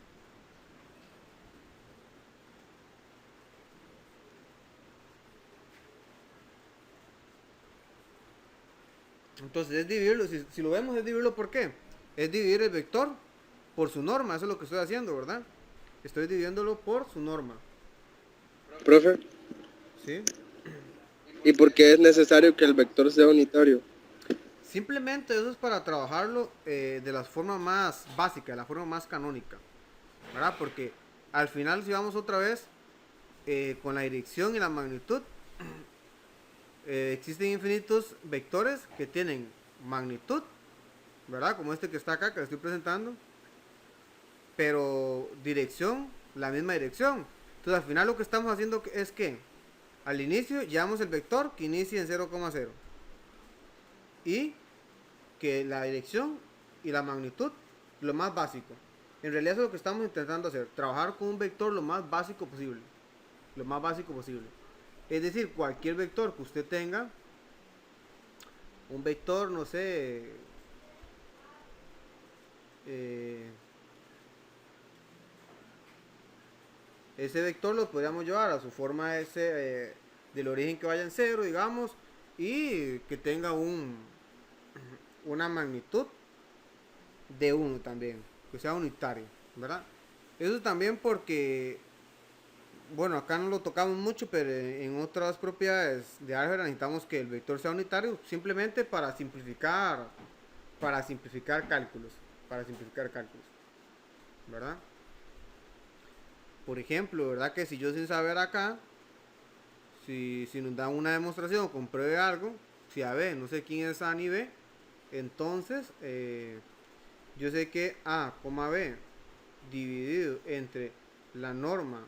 Entonces es dividirlo, si lo vemos es dividirlo, ¿por qué? Es dividir el vector por su norma, eso es lo que estoy haciendo, ¿verdad? Estoy dividiéndolo por su norma.
Profe,
¿Sí?
¿y por qué es necesario que el vector sea unitario?
Simplemente eso es para trabajarlo de la forma más básica, de la forma más canónica, ¿verdad? Porque al final si vamos otra vez con la dirección y la magnitud, existen infinitos vectores que tienen magnitud, ¿verdad? Como este que está acá, que les estoy presentando, pero dirección, la misma dirección. Entonces al final lo que estamos haciendo es que al inicio llevamos el vector que inicia en 0,0 y que la dirección y la magnitud lo más básico. En realidad eso es lo que estamos intentando hacer, trabajar con un vector lo más básico posible, lo más básico posible. Es decir, cualquier vector que usted tenga, un vector, no sé, ese vector lo podríamos llevar a su forma ese, del origen que vaya en 0, digamos, y que tenga una magnitud de 1 también, que sea unitario, ¿verdad? Eso también porque, bueno, acá no lo tocamos mucho, pero en otras propiedades de álgebra necesitamos que el vector sea unitario simplemente para simplificar cálculos, ¿verdad? Por ejemplo, ¿verdad? Que si yo sin saber acá, si nos dan una demostración o compruebe algo, si A, B, no sé quién es A ni B, entonces yo sé que A, B dividido entre la norma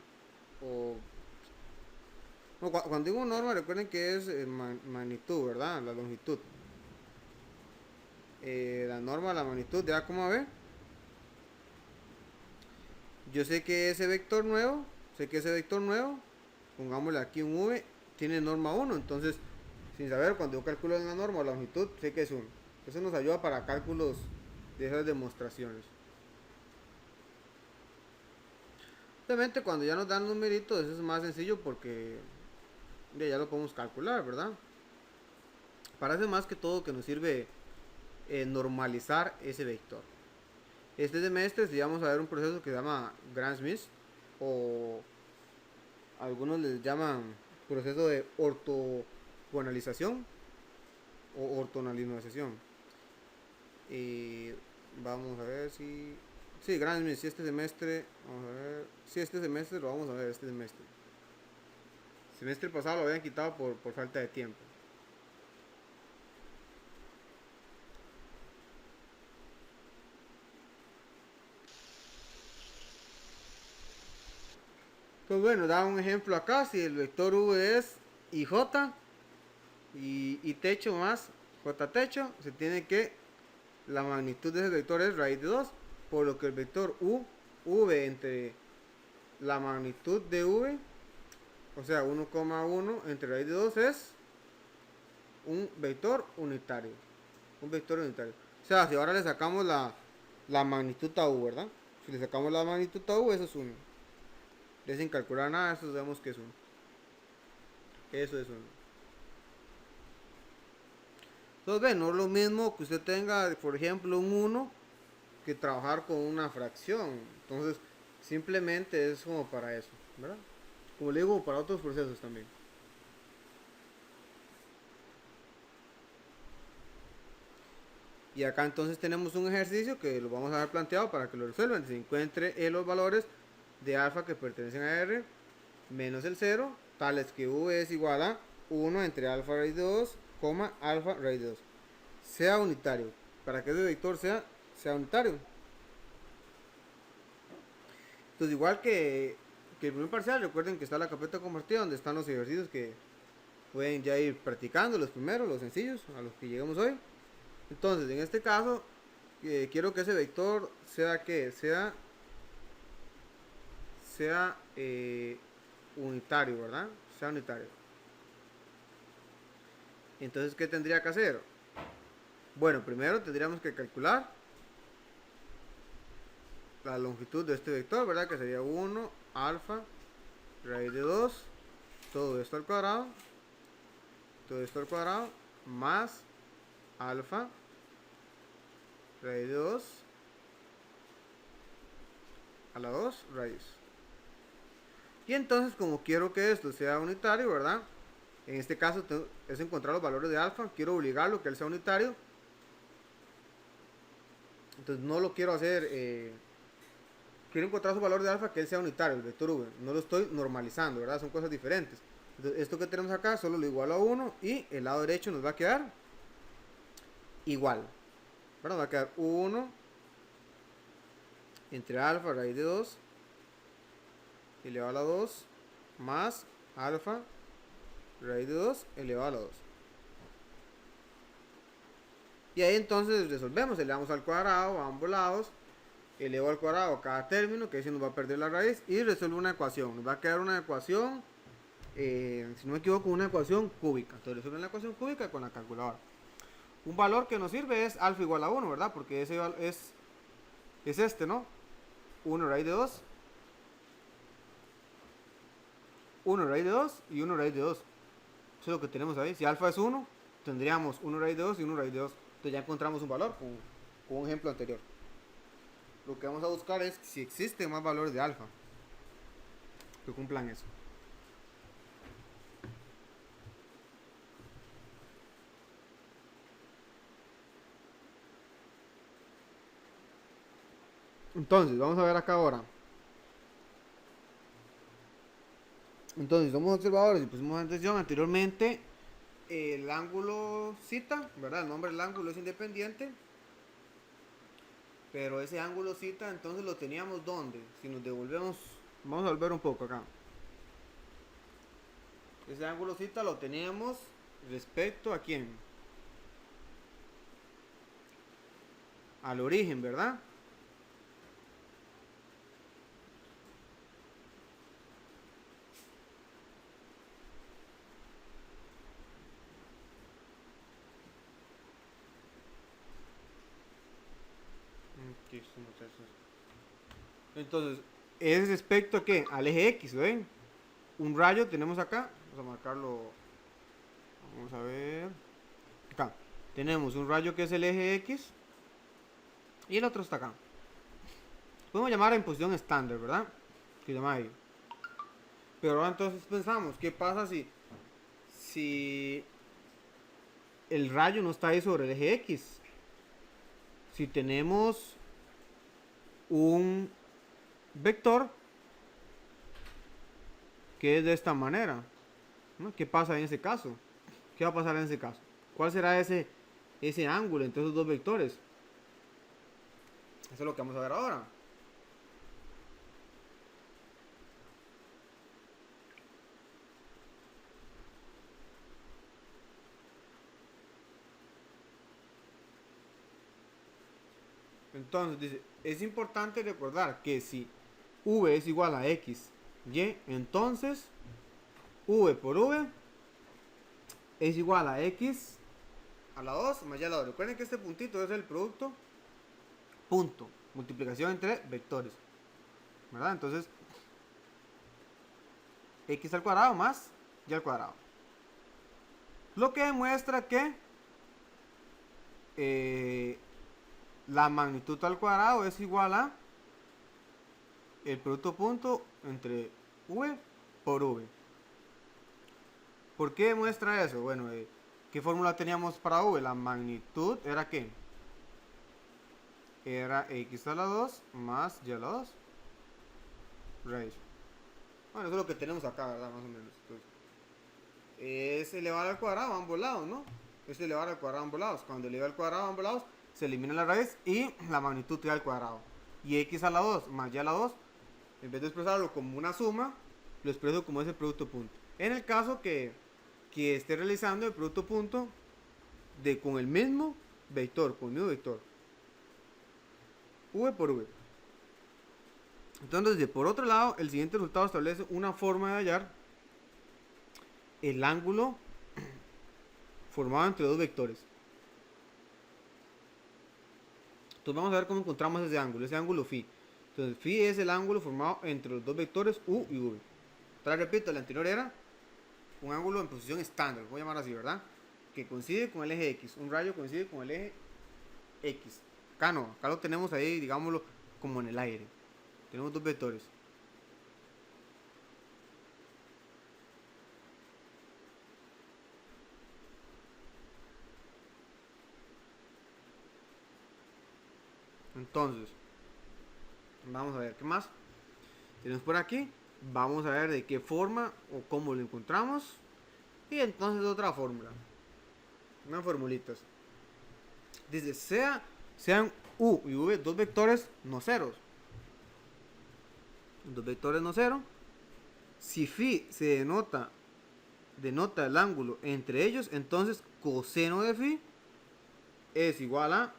cuando digo norma recuerden que es magnitud, ¿verdad? La longitud. La norma, la magnitud de A, B. Yo sé que ese vector nuevo, pongámosle aquí un V, tiene norma 1, entonces sin saber cuando yo calculo en la norma la longitud, sé que es 1. Eso nos ayuda para cálculos de esas demostraciones. Obviamente cuando ya nos dan numeritos eso es más sencillo porque ya lo podemos calcular, ¿verdad? Parece más que todo que nos sirve normalizar ese vector. Este semestre sí vamos a ver un proceso que se llama Gram-Schmidt o algunos les llaman proceso de ortogonalización o ortogonalización. Y vamos a ver si Gram-Schmidt, si este semestre, vamos a ver, si este semestre lo vamos a ver este semestre. El semestre pasado lo habían quitado por falta de tiempo. Pues bueno, da un ejemplo acá, si el vector v es ij y techo más j techo, se tiene que la magnitud de ese vector es raíz de 2, por lo que el vector v entre la magnitud de v, o sea 1,1 entre raíz de 2 es un vector unitario. O sea, si ahora le sacamos la magnitud a u, ¿verdad? Si le sacamos la magnitud a u, eso es 1. Ya sin calcular nada, eso sabemos que es 1. Eso es 1. Entonces, ven, no es lo mismo que usted tenga, por ejemplo, un 1 que trabajar con una fracción. Entonces, simplemente es como para eso, ¿verdad? Como le digo, para otros procesos también. Y acá entonces tenemos un ejercicio que lo vamos a ver planteado para que lo resuelvan. Se encuentre los valores de alfa que pertenecen a R menos el 0, tales que V es igual a 1 entre alfa raíz de 2, alfa raíz de 2. Sea unitario. Para que ese vector sea unitario. Entonces, igual que el primer parcial, recuerden que está la carpeta compartida donde están los ejercicios que pueden ya ir practicando, los primeros, los sencillos, a los que llegamos hoy. Entonces, en este caso, quiero que ese vector sea que sea unitario, ¿verdad? Sea unitario. Entonces, ¿qué tendría que hacer? Bueno, primero tendríamos que calcular la longitud de este vector, ¿verdad? Que sería 1 alfa raíz de 2, todo esto al cuadrado, más alfa raíz de 2 a la 2 raíz. Y entonces, como quiero que esto sea unitario, ¿verdad? En este caso es encontrar los valores de alfa. Quiero obligarlo que él sea unitario. Entonces no lo quiero hacer. Quiero encontrar su valor de alfa que él sea unitario, el vector v. No lo estoy normalizando, ¿verdad? Son cosas diferentes. Entonces, esto que tenemos acá solo lo igualo a 1 y el lado derecho nos va a quedar igual. Bueno, va a quedar 1 entre alfa raíz de 2 elevado a la 2 más alfa raíz de 2 elevado a la 2. Y ahí entonces resolvemos, elevamos al cuadrado a ambos lados, elevo al cuadrado cada término, que ahí se nos va a perder la raíz, y resuelvo una ecuación. Nos va a quedar una ecuación, si no me equivoco, una ecuación cúbica. Entonces resuelven la ecuación cúbica con la calculadora. Un valor que nos sirve es alfa igual a 1, ¿verdad? Porque ese es este, ¿no? 1 raíz de 2, 1 raíz de 2 y 1 raíz de 2. Eso es lo que tenemos ahí. Si alfa es 1, tendríamos 1 raíz de 2 y 1 raíz de 2. Entonces ya encontramos un valor con un ejemplo anterior. Lo que vamos a buscar es si existen más valores de alfa que cumplan eso. Entonces, vamos a ver acá ahora. Entonces, somos observadores y pusimos atención anteriormente. El ángulo cita, ¿verdad? El nombre del ángulo es independiente. Pero ese ángulo cita, entonces lo teníamos ¿dónde? Si nos devolvemos, vamos a volver un poco acá. Ese ángulo cita lo teníamos respecto a quién? Al origen, ¿verdad? Entonces, es respecto a qué? Al eje X, ¿ven? Un rayo tenemos acá, vamos a marcarlo, vamos a ver, acá, tenemos un rayo que es el eje X y el otro está acá. Podemos llamar en posición estándar, ¿verdad? Que llama ahí. Pero ahora entonces pensamos, ¿qué pasa si el rayo no está ahí sobre el eje X? Si tenemos un vector que es de esta manera, ¿no? ¿Qué pasa en ese caso? ¿Qué va a pasar en ese caso? ¿Cuál será ese ángulo entre esos dos vectores? Eso es lo que vamos a ver ahora. Entonces dice, es importante recordar que si v es igual a x, y, entonces v por v es igual a x a la 2 más y a la 2. Recuerden que este puntito es el producto punto. multiplicación entre vectores, ¿verdad? Entonces, x al cuadrado más y al cuadrado. Lo que demuestra que la magnitud al cuadrado es igual a el producto punto entre v por v. ¿Por qué demuestra eso? Bueno, ¿qué fórmula teníamos para v? La magnitud era ¿qué? Era x a la 2 más y a la 2 raíz. Bueno, eso es lo que tenemos acá, ¿verdad? Más o menos. Entonces, es elevar al cuadrado a ambos lados, ¿no? Es elevar al cuadrado a ambos lados. Cuando eleva al cuadrado a ambos lados, se elimina la raíz y la magnitud queda al cuadrado. Y x a la 2 más y a la 2, en vez de expresarlo como una suma, lo expreso como ese producto punto. En el caso que esté realizando el producto punto con el mismo vector, con el mismo vector, v por v. Entonces, por otro lado, el siguiente resultado establece una forma de hallar el ángulo formado entre dos vectores. Entonces vamos a ver cómo encontramos ese ángulo phi. Entonces phi es el ángulo formado entre los dos vectores u y v. Otra vez repito, el anterior era un ángulo en posición estándar, voy a llamar así, ¿verdad? Que coincide con el eje x, un rayo coincide con el eje x. Acá no, acá lo tenemos ahí, digámoslo, como en el aire. Tenemos dos vectores. Entonces, vamos a ver qué más tenemos por aquí. Vamos a ver de qué forma o cómo lo encontramos. Y entonces otra fórmula. Unas formulitas. Dice, sean u y v dos vectores no ceros. Dos vectores no cero. Si phi se denota el ángulo entre ellos, entonces coseno de phi es igual a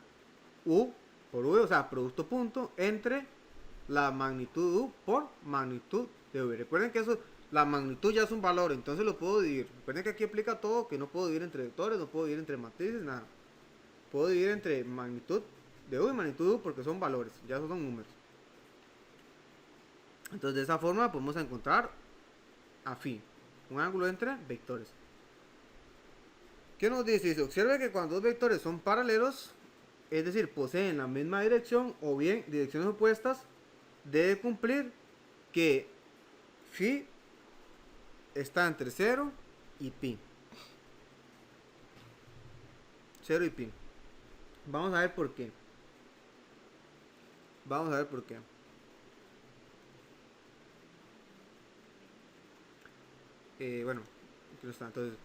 u por v, o sea, producto punto entre la magnitud de u por magnitud de v. Recuerden que eso, la magnitud ya es un valor, entonces lo puedo dividir. Recuerden que aquí aplica todo, que no puedo dividir entre vectores, no puedo dividir entre matrices, nada. Puedo dividir entre magnitud de u y magnitud de u porque son valores, ya esos son números. Entonces de esa forma podemos encontrar a phi, un ángulo entre vectores. ¿Qué nos dice? Dice, observe que cuando dos vectores son paralelos, es decir, poseen la misma dirección o bien direcciones opuestas, debe cumplir que phi está entre 0 y pi. 0 y pi. Vamos a ver por qué. Vamos a ver por qué. Bueno, aquí está. Entonces,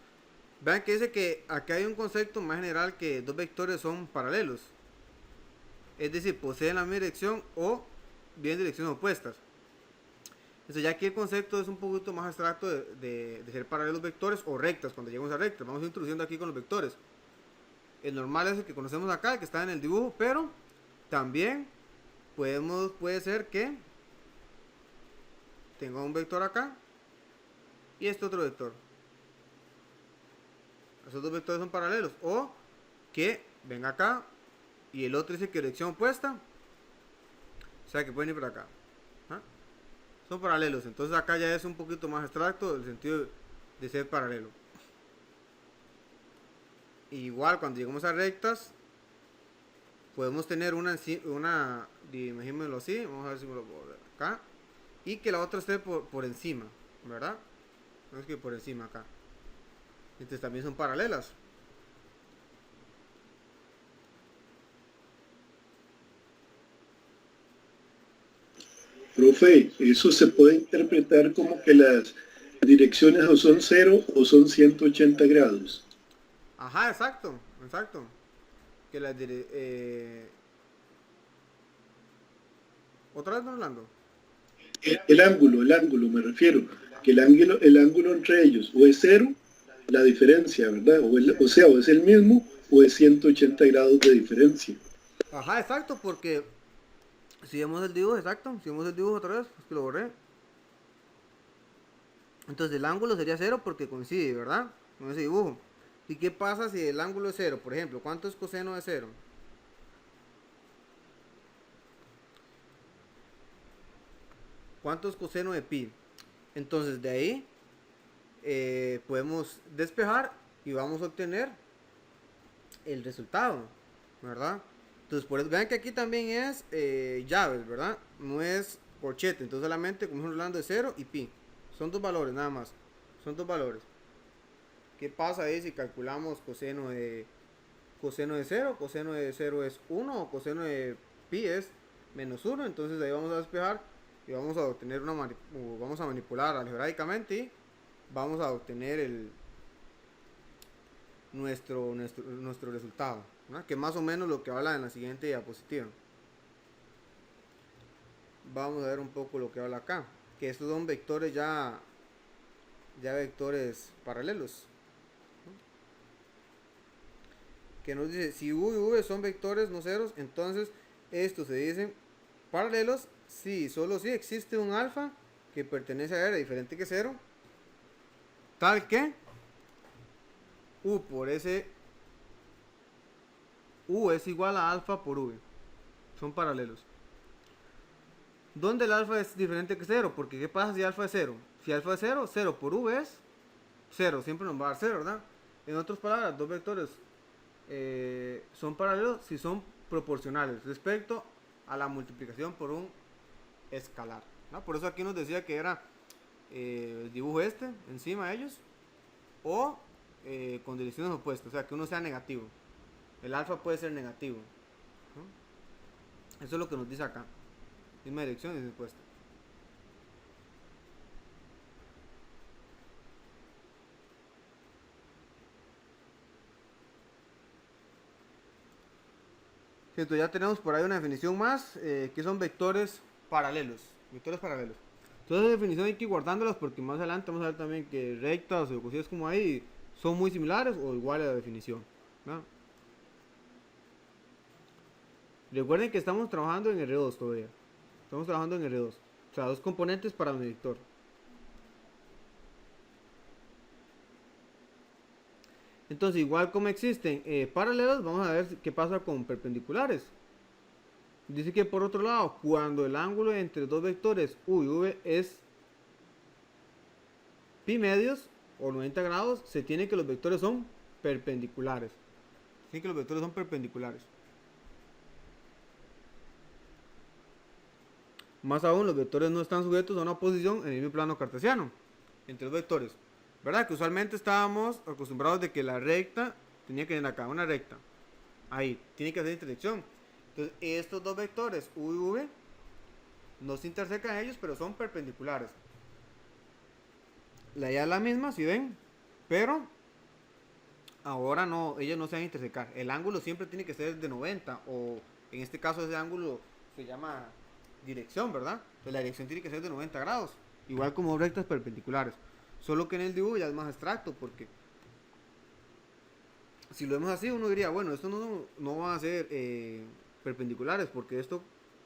vean que dice que acá hay un concepto más general que dos vectores son paralelos. Es decir, poseen la misma dirección o bien direcciones opuestas. Entonces ya aquí el concepto es un poquito más abstracto de ser paralelos vectores o rectas. Cuando lleguemos a rectas, vamos introduciendo aquí con los vectores. El normal es el que conocemos acá, el que está en el dibujo, pero también puede ser que tenga un vector acá y este otro vector. Esos dos vectores son paralelos. O que venga acá y el otro dice que dirección opuesta. O sea que pueden ir por acá. ¿Ah? Son paralelos. Entonces acá ya es un poquito más abstracto el sentido de ser paralelo. Igual cuando lleguemos a rectas podemos tener una imagínenlo así, vamos a ver si me lo puedo ver acá, y que la otra esté por encima, ¿verdad? No es que por encima acá. Entonces también son paralelas.
Profe, eso se puede interpretar como que las direcciones o son 0 o son 180 grados.
Ajá, exacto. Que las otra vez no hablando.
El ángulo, me refiero. Que el ángulo entre ellos o es 0, la diferencia, ¿verdad? O sea, o es el mismo o es 180 grados de diferencia.
Ajá, exacto, porque si vemos el dibujo, exacto, si vemos el dibujo otra vez, pues que lo borré. Entonces el ángulo sería 0 porque coincide, ¿verdad? Con ese dibujo. ¿Y qué pasa si el ángulo es 0? Por ejemplo, ¿cuánto es coseno de 0? ¿Cuánto es coseno de pi? Entonces de ahí podemos despejar y vamos a obtener el resultado, ¿verdad? Entonces por eso, vean que aquí también es llaves, ¿verdad? No es corchete, entonces solamente como estamos hablando de 0 y pi. Son dos valores nada más, son dos valores. ¿Qué pasa ahí si calculamos coseno de 0? Coseno de 0 es 1 o coseno de pi es menos 1, entonces de ahí vamos a despejar y vamos a obtener vamos a manipular algebraicamente y vamos a obtener nuestro resultado, ¿no? Que más o menos lo que habla en la siguiente diapositiva. Vamos a ver un poco lo que habla acá, que estos son vectores ya vectores paralelos, ¿no? Que nos dice si u y v son vectores no ceros, entonces estos se dicen paralelos solo si existe un alfa que pertenece a R diferente que 0, tal que u por ese u es igual a alfa por v. Son paralelos. ¿Dónde el alfa es diferente que 0? Porque ¿qué pasa si alfa es 0? Si alfa es 0, 0 por v es 0. Siempre nos va a dar 0, ¿verdad? En otras palabras, dos vectores son paralelos si son proporcionales respecto a la multiplicación por un escalar, ¿no? Por eso aquí nos decía que era el dibujo encima de ellos, o con direcciones opuestas, o sea que uno sea negativo. El alfa puede ser negativo, ¿no? Eso es lo que nos dice acá. Misma dirección y opuesta. Entonces ya tenemos por ahí una definición más, que son vectores paralelos. Vectores paralelos. Toda esa definición hay que ir guardándolas porque más adelante vamos a ver también que rectas o cosillas como ahí son muy similares o iguales a la definición, ¿no? Recuerden que estamos trabajando en R2 todavía. Estamos trabajando en R2. O sea, dos componentes para un vector. Entonces, igual como existen paralelos, vamos a ver qué pasa con perpendiculares. Dice que por otro lado, cuando el ángulo entre dos vectores u y v es pi medios o 90 grados, se tiene que los vectores son perpendiculares. Tiene que los vectores son perpendiculares. Más aún, los vectores no están sujetos a una oposición en el mismo plano cartesiano entre los vectores, ¿verdad? Que usualmente estábamos acostumbrados de que la recta tenía que tener acá una recta, ahí tiene que hacer intersección. Entonces estos dos vectores u y v no se intersecan ellos, pero son perpendiculares. La idea es la misma, si ven, pero ahora no, ellos no se van a intersecar. El ángulo siempre tiene que ser de 90, o en este caso ese ángulo se llama dirección, ¿verdad? Entonces la dirección tiene que ser de 90 grados, igual como rectas perpendiculares. Solo que en el dibujo ya es más abstracto, porque si lo vemos así, uno diría, bueno, esto no va a ser perpendiculares, porque esto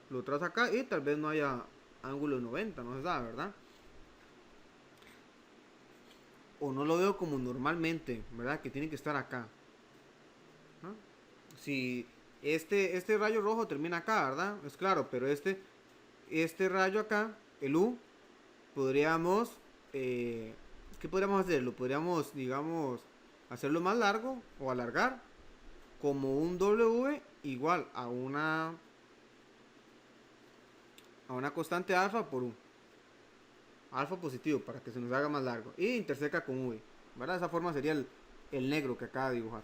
lo traza acá y tal vez no haya ángulo de 90, no se sabe, ¿verdad? O no lo veo como normalmente, ¿verdad? Que tiene que estar acá, ¿no? Si este rayo rojo termina acá, ¿verdad? Es claro, pero este rayo acá, el U, podríamos, ¿qué podríamos hacer? Lo podríamos, digamos, hacerlo más largo o alargar como un W igual a una constante alfa por U. Alfa positivo para que se nos haga más largo. Y interseca con V, ¿verdad? Esa forma sería el negro que acaba de dibujar.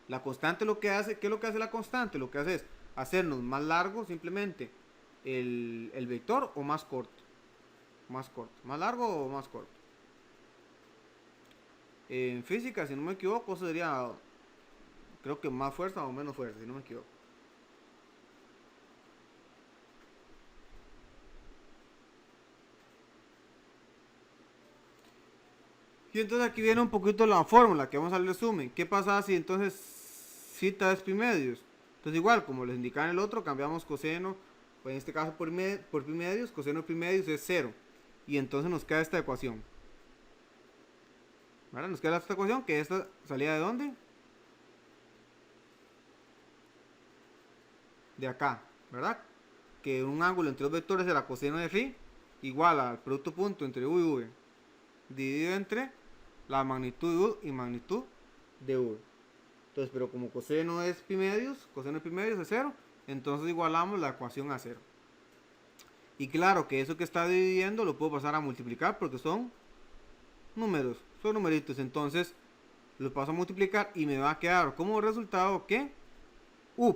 La constante lo que hace, ¿qué es lo que hace la constante? Lo que hace es hacernos más largo simplemente el vector o más corto. Más largo o más corto. En física, si no me equivoco, eso sería, creo que más fuerza o menos fuerza, si no me equivoco. Y entonces aquí viene un poquito la fórmula que vamos al resumen. ¿Qué pasa si entonces cita es pi medios? Entonces igual, como les indicaba en el otro, cambiamos coseno, pues en este caso por pi medios, coseno de pi medios es 0. Y entonces nos queda esta ecuación. ¿Verdad? Nos queda esta ecuación, que esta salía de ¿dónde? De acá, ¿verdad? que un ángulo entre dos vectores era coseno de phi igual al producto punto entre u y v dividido entre la magnitud de u y magnitud de v. Entonces, pero como coseno es pi medios es 0, entonces igualamos la ecuación a 0. Y claro que eso que está dividiendo lo puedo pasar a multiplicar porque son números, son numeritos. Entonces lo paso a multiplicar y me va a quedar como resultado que u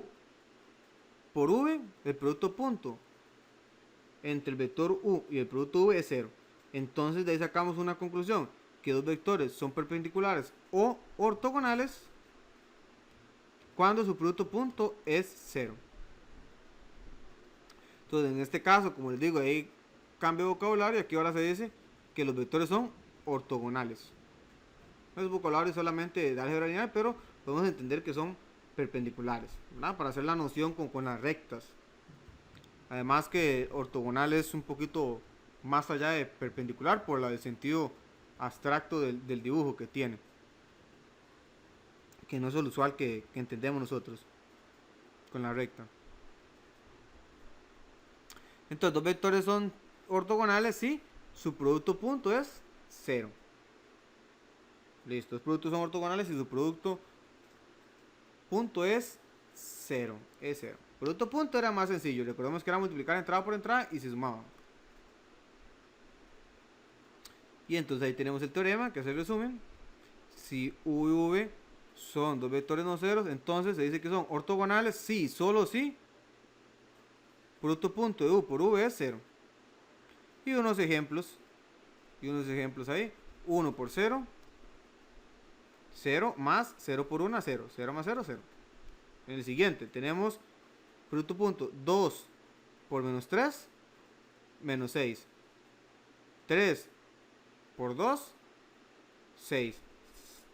por v, el producto punto entre el vector u y el producto v es 0. Entonces de ahí sacamos una conclusión, que dos vectores son perpendiculares o ortogonales cuando su producto punto es 0. Entonces en este caso, como les digo, ahí cambio de vocabulario. Aquí ahora se dice que los vectores son ortogonales. No es vocabulario solamente de álgebra lineal, pero podemos entender que son perpendiculares, ¿verdad? Para hacer la noción con las rectas. Además que ortogonal es un poquito más allá de perpendicular por el sentido abstracto del dibujo que tiene, que no es lo usual que entendemos nosotros con la recta. Entonces dos vectores son ortogonales si su producto punto es 0. Listo, los productos son ortogonales y su producto punto es 0. Es 0. Producto punto era más sencillo. Recordemos que era multiplicar entrada por entrada y se sumaban. Y entonces ahí tenemos el teorema que es el resumen. Si u y v son dos vectores no ceros, entonces se dice que son ortogonales si, solo si producto punto de u por v es 0. Y unos ejemplos ahí. 1 por 0, 0 más 0 por 1, 0. 0 más 0, 0. En el siguiente tenemos producto punto 2 por menos 3, menos 6. 3 por 2, 6.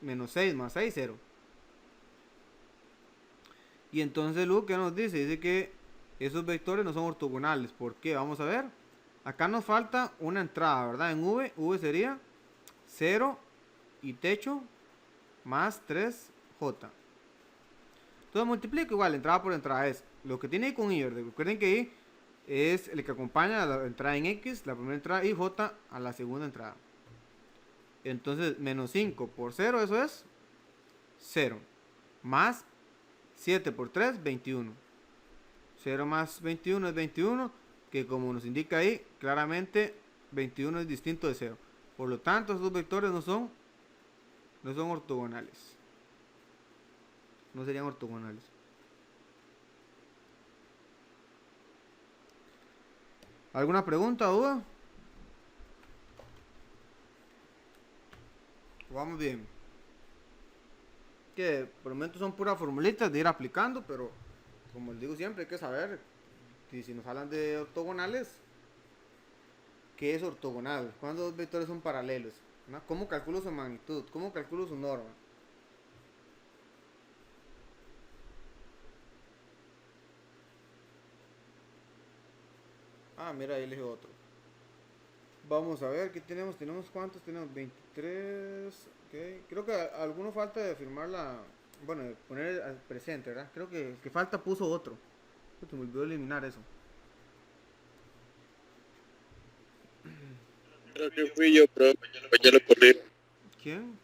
Menos 6 más 6, 0. Y entonces Lu, ¿qué nos dice? Dice que esos vectores no son ortogonales. ¿Por qué? Vamos a ver. Acá nos falta una entrada, ¿verdad? En v sería 0 y techo más 3j. Entonces multiplico igual, entrada por entrada es lo que tiene ahí con y, ¿verdad? Recuerden que y es el que acompaña a la entrada en x, la primera entrada, y j a la segunda entrada. Entonces menos 5 por 0, eso es 0. Más 7 por 3, 21. 0 más 21 es 21, que como nos indica ahí, claramente 21 es distinto de 0. Por lo tanto, estos vectores no son ortogonales. No serían ortogonales. ¿Alguna pregunta o duda? Vamos bien. Que por el momento son puras formulitas de ir aplicando, pero como les digo siempre, hay que saber que si nos hablan de ortogonales, ¿qué es ortogonal? ¿Cuándo dos vectores son paralelos? ¿No? ¿Cómo calculo su magnitud? ¿Cómo calculo su norma? Ah, mira, ahí elegí otro. Vamos a ver, ¿qué tenemos? ¿Tenemos cuántos? Tenemos 23. Okay. Creo que alguno falta de firmar la... Bueno, de poner el presente, ¿verdad? Creo que falta puso otro. Se me olvidó eliminar eso.
Creo que fui yo, pero ya lo corrí.
¿Quién?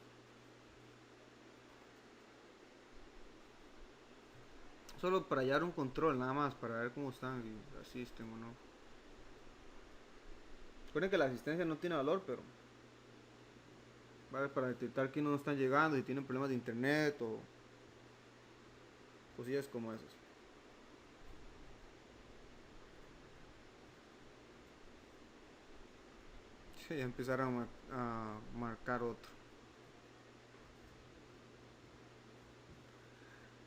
Solo para hallar un control, nada más, para ver cómo están, si asisten o no. Recuerden que la asistencia no tiene valor, pero vale para detectar que no están llegando y tienen problemas de internet o cosillas como esas. Sí, ya empezaron a marcar otro.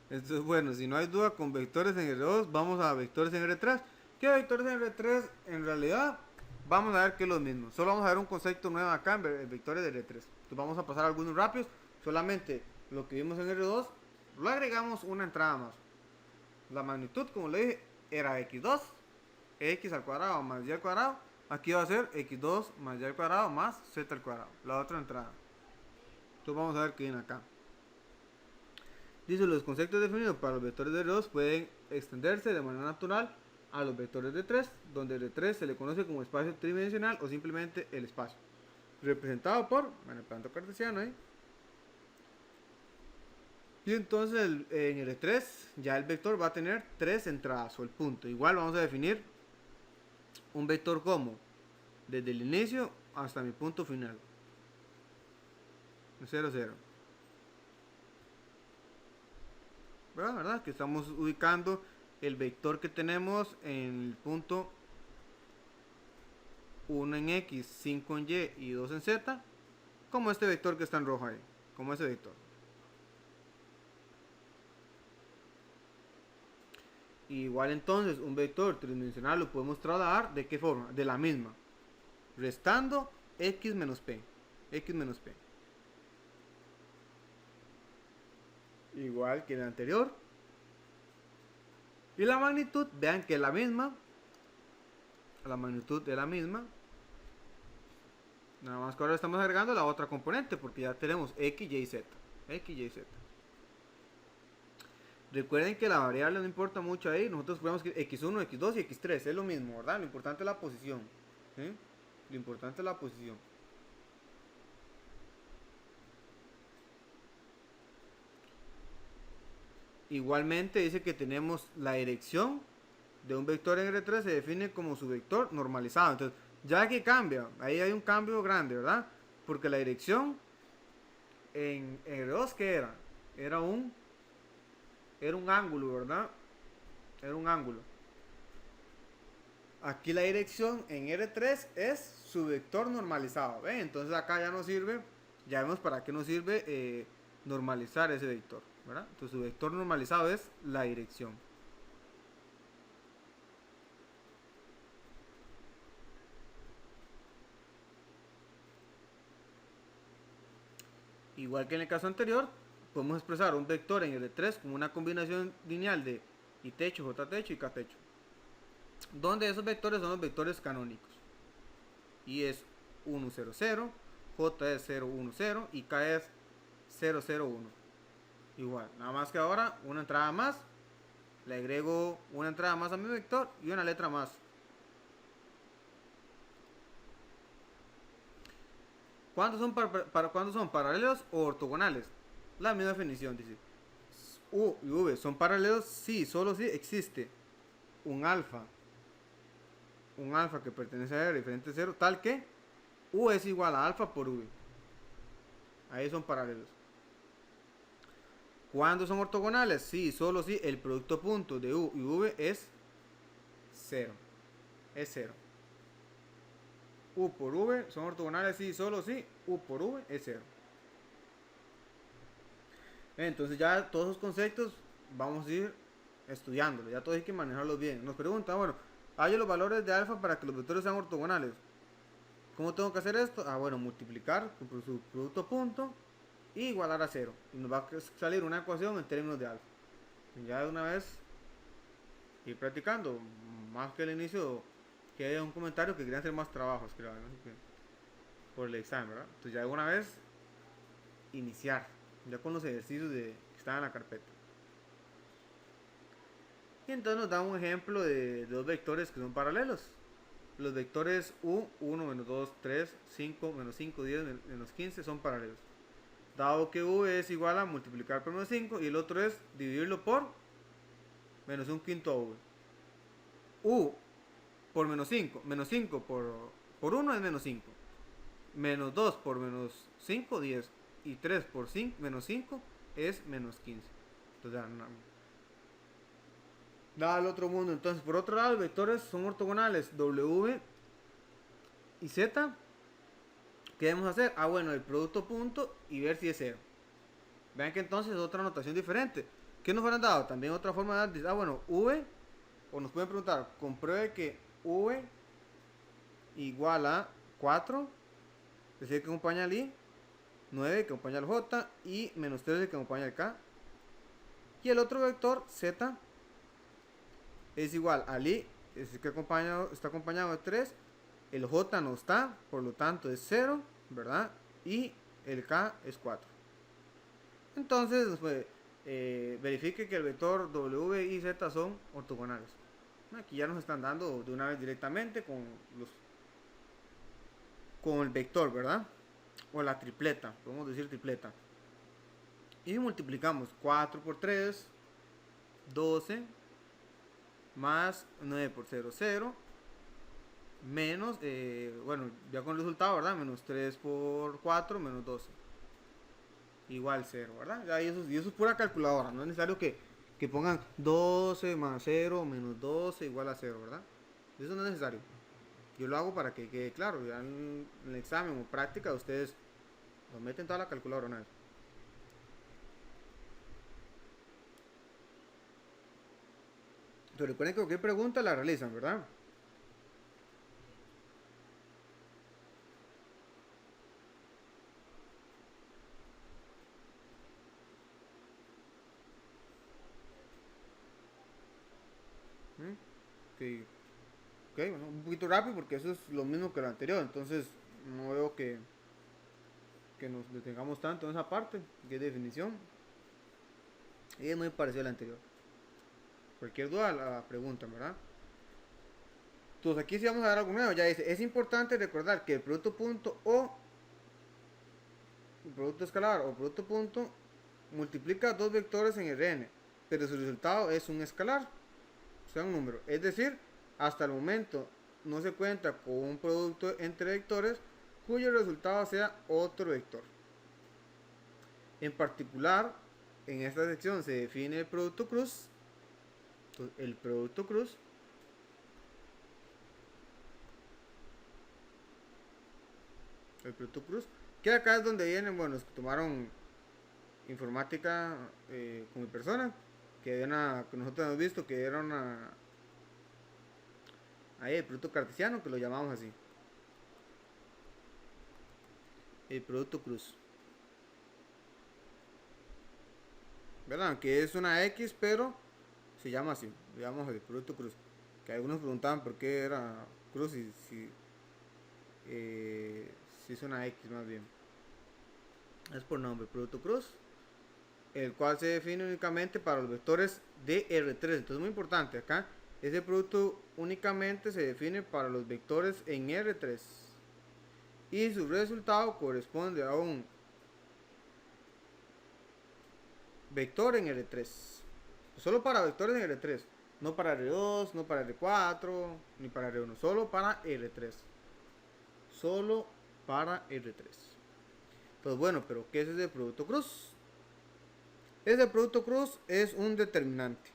Entonces, bueno, si no hay duda con vectores en R2, vamos a vectores en R3. ¿Qué vectores en R3? En realidad, vamos a ver que es lo mismo. Solo vamos a ver un concepto nuevo acá en vectores de R3. Entonces vamos a pasar algunos rápidos. Solamente lo que vimos en R2, lo agregamos una entrada más. La magnitud, como le dije, era x2, x al cuadrado más y al cuadrado. Aquí va a ser x2 más y al cuadrado más z al cuadrado. La otra entrada. Entonces vamos a ver qué viene acá. Dice, los conceptos definidos para los vectores de R2 pueden extenderse de manera natural a los vectores de 3, donde el de 3 se le conoce como espacio tridimensional o simplemente el espacio, representado por, bueno, el plano cartesiano ahí. Y entonces en el de 3 ya el vector va a tener 3 entradas o el punto. Igual vamos a definir un vector como desde el inicio hasta mi punto final, 0, 0. ¿Verdad? Que estamos ubicando el vector que tenemos en el punto 1 en X, 5 en Y y 2 en Z, como este vector que está en rojo ahí, como ese vector. Igual entonces un vector tridimensional lo podemos trasladar ¿de qué forma? De la misma, restando X menos P, X menos P. Igual que el anterior. Y la magnitud, vean que es la misma. La magnitud es la misma. Nada más que ahora estamos agregando la otra componente porque ya tenemos X, Y, Z. X, Y, Z. Recuerden que la variable no importa mucho ahí. Nosotros podemos que X1, X2 y X3. Es lo mismo, ¿verdad? Lo importante es la posición. ¿Sí? Lo importante es la posición. Igualmente dice que tenemos la dirección de un vector en R3 se define como su vector normalizado. Entonces, ya que cambia, ahí hay un cambio grande, ¿verdad? Porque la dirección en R2, ¿qué era? Era un ángulo, ¿verdad? Era un ángulo. Aquí la dirección en R3 es su vector normalizado. ¿Ven? Entonces acá ya nos sirve, ya vemos para qué nos sirve normalizar ese vector, ¿verdad? Entonces su vector normalizado es la dirección. Igual que en el caso anterior, podemos expresar un vector en R3 como una combinación lineal de I techo, J techo y K techo, donde esos vectores son los vectores canónicos. I es 1, 0, 0, J es 0, 1, 0 y K es 0, 0, 1. Igual, nada más que ahora una entrada más, le agrego una entrada más a mi vector y una letra más. ¿Cuántos son paralelos o ortogonales? La misma definición dice. U y V son paralelos si, solo si existe un alfa que pertenece a R diferente a 0, tal que U es igual a alfa por V. Ahí son paralelos. ¿Cuándo son ortogonales? Sí, solo si el producto punto de U y V es 0. Es 0. U por V son ortogonales sí, solo si U por V es 0. Entonces ya todos esos conceptos vamos a ir estudiándolos. Ya todos hay que manejarlos bien. Nos preguntan, bueno, hay los valores de alfa para que los vectores sean ortogonales. ¿Cómo tengo que hacer esto? Ah, bueno, multiplicar por su producto punto y igualar a 0. Y nos va a salir una ecuación en términos de alfa. Y ya de una vez ir practicando. Más que el inicio, que haya un comentario que querían hacer más trabajos, creo, ¿no? Por el examen, ¿verdad? Entonces ya de una vez iniciar ya con los ejercicios que están en la carpeta. Y entonces nos da un ejemplo de dos vectores que son paralelos. Los vectores U, 1, menos 2, 3, 5, menos 5, 10, menos 15 son paralelos. Dado que U es igual a multiplicar por menos 5 y el otro es dividirlo por menos un quinto a V. U por menos 5 por 1 es menos 5. Menos 2 por menos 5, 10. Y 3 por 5, menos 5 es menos 15. Entonces da al otro mundo. Entonces por otro lado los vectores son ortogonales W y Z. ¿Qué debemos hacer? Ah, bueno, el producto punto y ver si es 0. Vean que entonces es otra notación diferente. ¿Qué nos habrán dado? También otra forma de dar. Ah, bueno, V. O nos pueden preguntar, compruebe que V igual a 4. Es decir, que acompaña al I. 9 que acompaña al J. Y menos 13 que acompaña al K. Y el otro vector Z es igual al I. Es decir, que está acompañado de 3. El J no está, por lo tanto es 0, ¿verdad? Y el K es 4. Entonces, pues, verifique que el vector W y Z son ortogonales. Aquí ya nos están dando de una vez directamente con el vector, ¿verdad? O la tripleta, podemos decir tripleta. Y multiplicamos 4 por 3, 12, más 9 por 0, 0, menos, bueno, ya con el resultado, ¿verdad? Menos 3 por 4, menos 12. Igual 0, ¿verdad? Ya, y eso es pura calculadora, no es necesario que pongan 12 más 0 menos 12 igual a 0, ¿verdad? Eso no es necesario. Yo lo hago para que quede claro, ya en el examen o práctica ustedes lo meten toda la calculadora una vez. Pero recuerden que cualquier pregunta la realizan, ¿verdad? Ok, bueno, un poquito rápido porque eso es lo mismo que lo anterior, entonces no veo que nos detengamos tanto en esa parte, que es definición. Y es muy parecido al anterior. Cualquier duda la preguntan, ¿verdad? Entonces aquí sí vamos a ver algo nuevo. Ya dice, es importante recordar que el producto punto o el producto escalar o producto punto multiplica dos vectores en Rn, pero su resultado es un escalar, o sea un número. Es decir, hasta el momento no se cuenta con un producto entre vectores cuyo resultado sea otro vector. En particular, en esta sección se define el producto cruz. Entonces, el producto cruz que acá es donde vienen, bueno, los que tomaron informática con mi persona, que nosotros hemos visto que era ahí el producto cartesiano, que lo llamamos así, el producto cruz, ¿verdad? Que es una X, pero se llama así, digamos el producto cruz. Que algunos preguntaban por qué era cruz y si es una X más bien. Es por nombre, producto cruz, el cual se define únicamente para los vectores de R3. Entonces, muy importante acá, ese producto únicamente se define para los vectores en R3 y su resultado corresponde a un vector en R3, solo para vectores en R3, no para R2, no para R4 ni para R1, solo para R3, solo para R3. Entonces, bueno, pero ¿qué es ese producto cruz? Ese producto cruz es un determinante.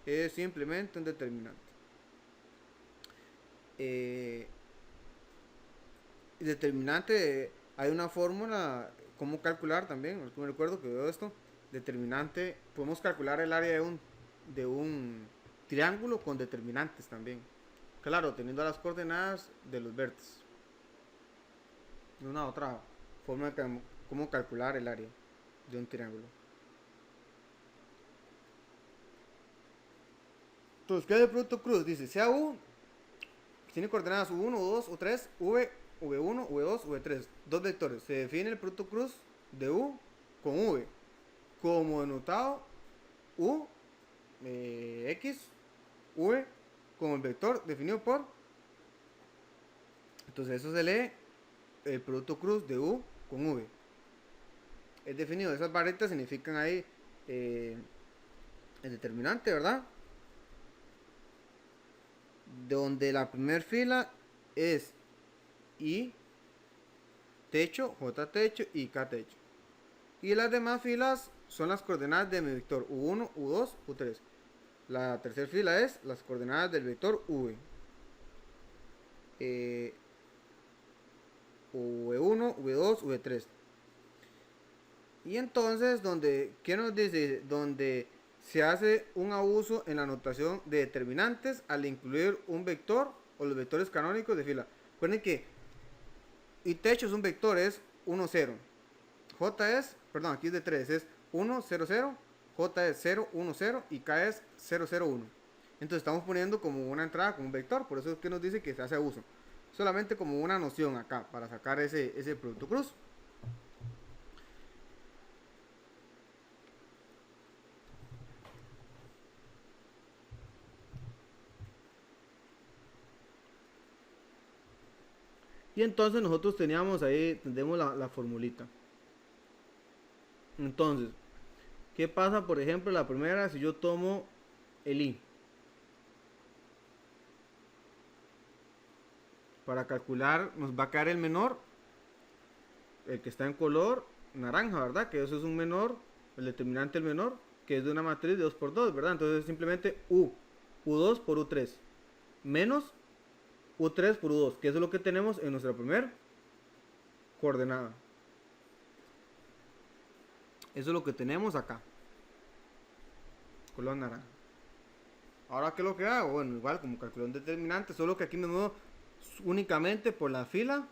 Es simplemente un determinante. Determinante, hay una fórmula, cómo calcular también, me recuerdo que veo esto. Determinante, podemos calcular el área de un triángulo con determinantes también. Claro, teniendo las coordenadas de los vértices. Una otra forma de cómo calcular el área de un triángulo. Entonces, ¿qué es el producto cruz? Dice, sea U, tiene coordenadas U1, U2, U3, V, V1, V2, V3, dos vectores. Se define el producto cruz de U con V, como denotado U, X, V, como el vector definido por. Entonces, eso se lee el producto cruz de U con V. Es definido, esas barritas significan ahí el determinante, ¿verdad? Donde la primera fila es I techo, J techo y K techo. Y las demás filas son las coordenadas de mi vector U1, U2, U3. La tercera fila es las coordenadas del vector V. V1, V2, V3. Y entonces, ¿qué nos dice? Donde se hace un abuso en la notación de determinantes al incluir un vector o los vectores canónicos de fila. Recuerden que I techo es un vector, es 1, 0. J es, perdón, aquí es de 3, es 1, 0, 0. J es 0, 1, 0 y K es 0, 0, 1. Entonces estamos poniendo como una entrada con un vector, por eso es que nos dice que se hace abuso. Solamente como una noción acá, para sacar ese producto cruz. Y entonces nosotros teníamos ahí, tenemos la formulita. Entonces, ¿qué pasa? Por ejemplo, la primera, si yo tomo el i. Para calcular, nos va a quedar el menor, el que está en color naranja, ¿verdad? Que eso es un menor, el determinante del menor, que es de una matriz de 2 por 2, ¿verdad? Entonces simplemente U2 por U3, menos U3 por U2, que eso es lo que tenemos en nuestra primera coordenada. Eso es lo que tenemos acá. Color naranja. Ahora, ¿qué es lo que hago? Bueno, igual como calcular un determinante, solo que aquí me muevo únicamente por la fila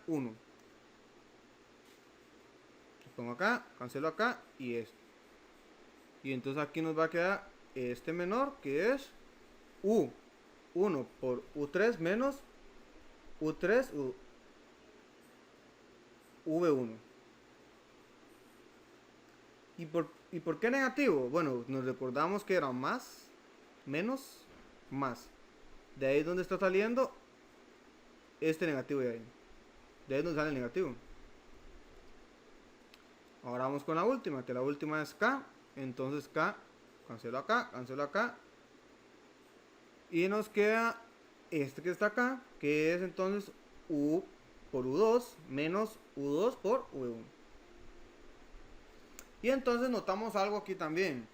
1. Pongo acá, cancelo acá y esto. Y entonces aquí nos va a quedar este menor, que es U1 por U3 menos U3 V1. ¿Y por qué negativo? Bueno, nos recordamos que era más, menos, más. De ahí es donde está saliendo este negativo de ahí. De ahí es donde sale el negativo. Ahora vamos con la última, que la última es K. Entonces K, cancelo acá. Y nos queda este que está acá, que es entonces U por U2 menos U2 por V1. Y entonces notamos algo aquí también,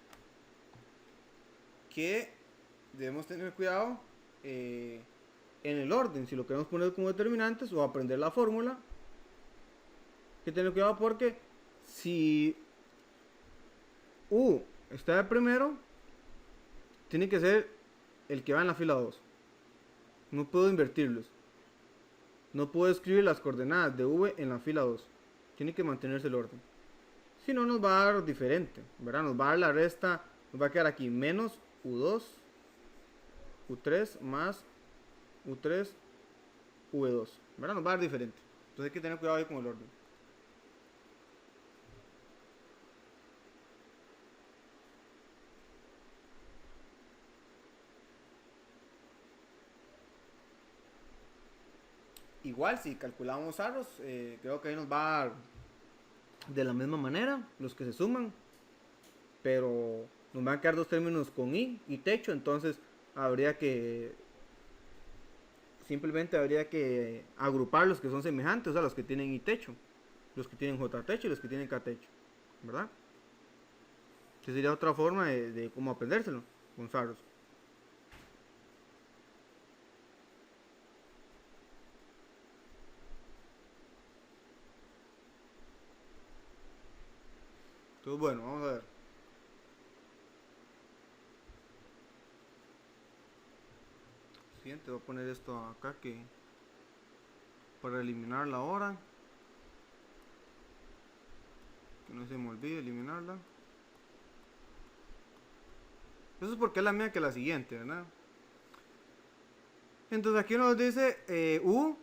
que debemos tener cuidado en el orden, si lo queremos poner como determinantes o aprender la fórmula. Hay que tener cuidado porque si U está de primero, tiene que ser el que va en la fila 2. No puedo invertirlos. No puedo escribir las coordenadas de V en la fila 2. Tiene que mantenerse el orden. Si no, nos va a dar diferente, ¿verdad? Nos va a dar la resta, nos va a quedar aquí menos U2, U3 más U3, V2, ¿verdad? Nos va a dar diferente. Entonces hay que tener cuidado ahí con el orden. Igual si calculamos aros, creo que ahí nos va a dar de la misma manera los que se suman, pero nos van a quedar dos términos con i y techo, entonces simplemente habría que agrupar los que son semejantes, o sea, los que tienen i techo, los que tienen j techo y los que tienen k techo, ¿verdad? Que sería otra forma de cómo aprendérselo con saros. Entonces, bueno, vamos a ver. Siguiente, voy a poner esto acá que para eliminar la hora. Que no se me olvide eliminarla. Eso es porque es la mía que la siguiente, ¿verdad? Entonces aquí nos dice U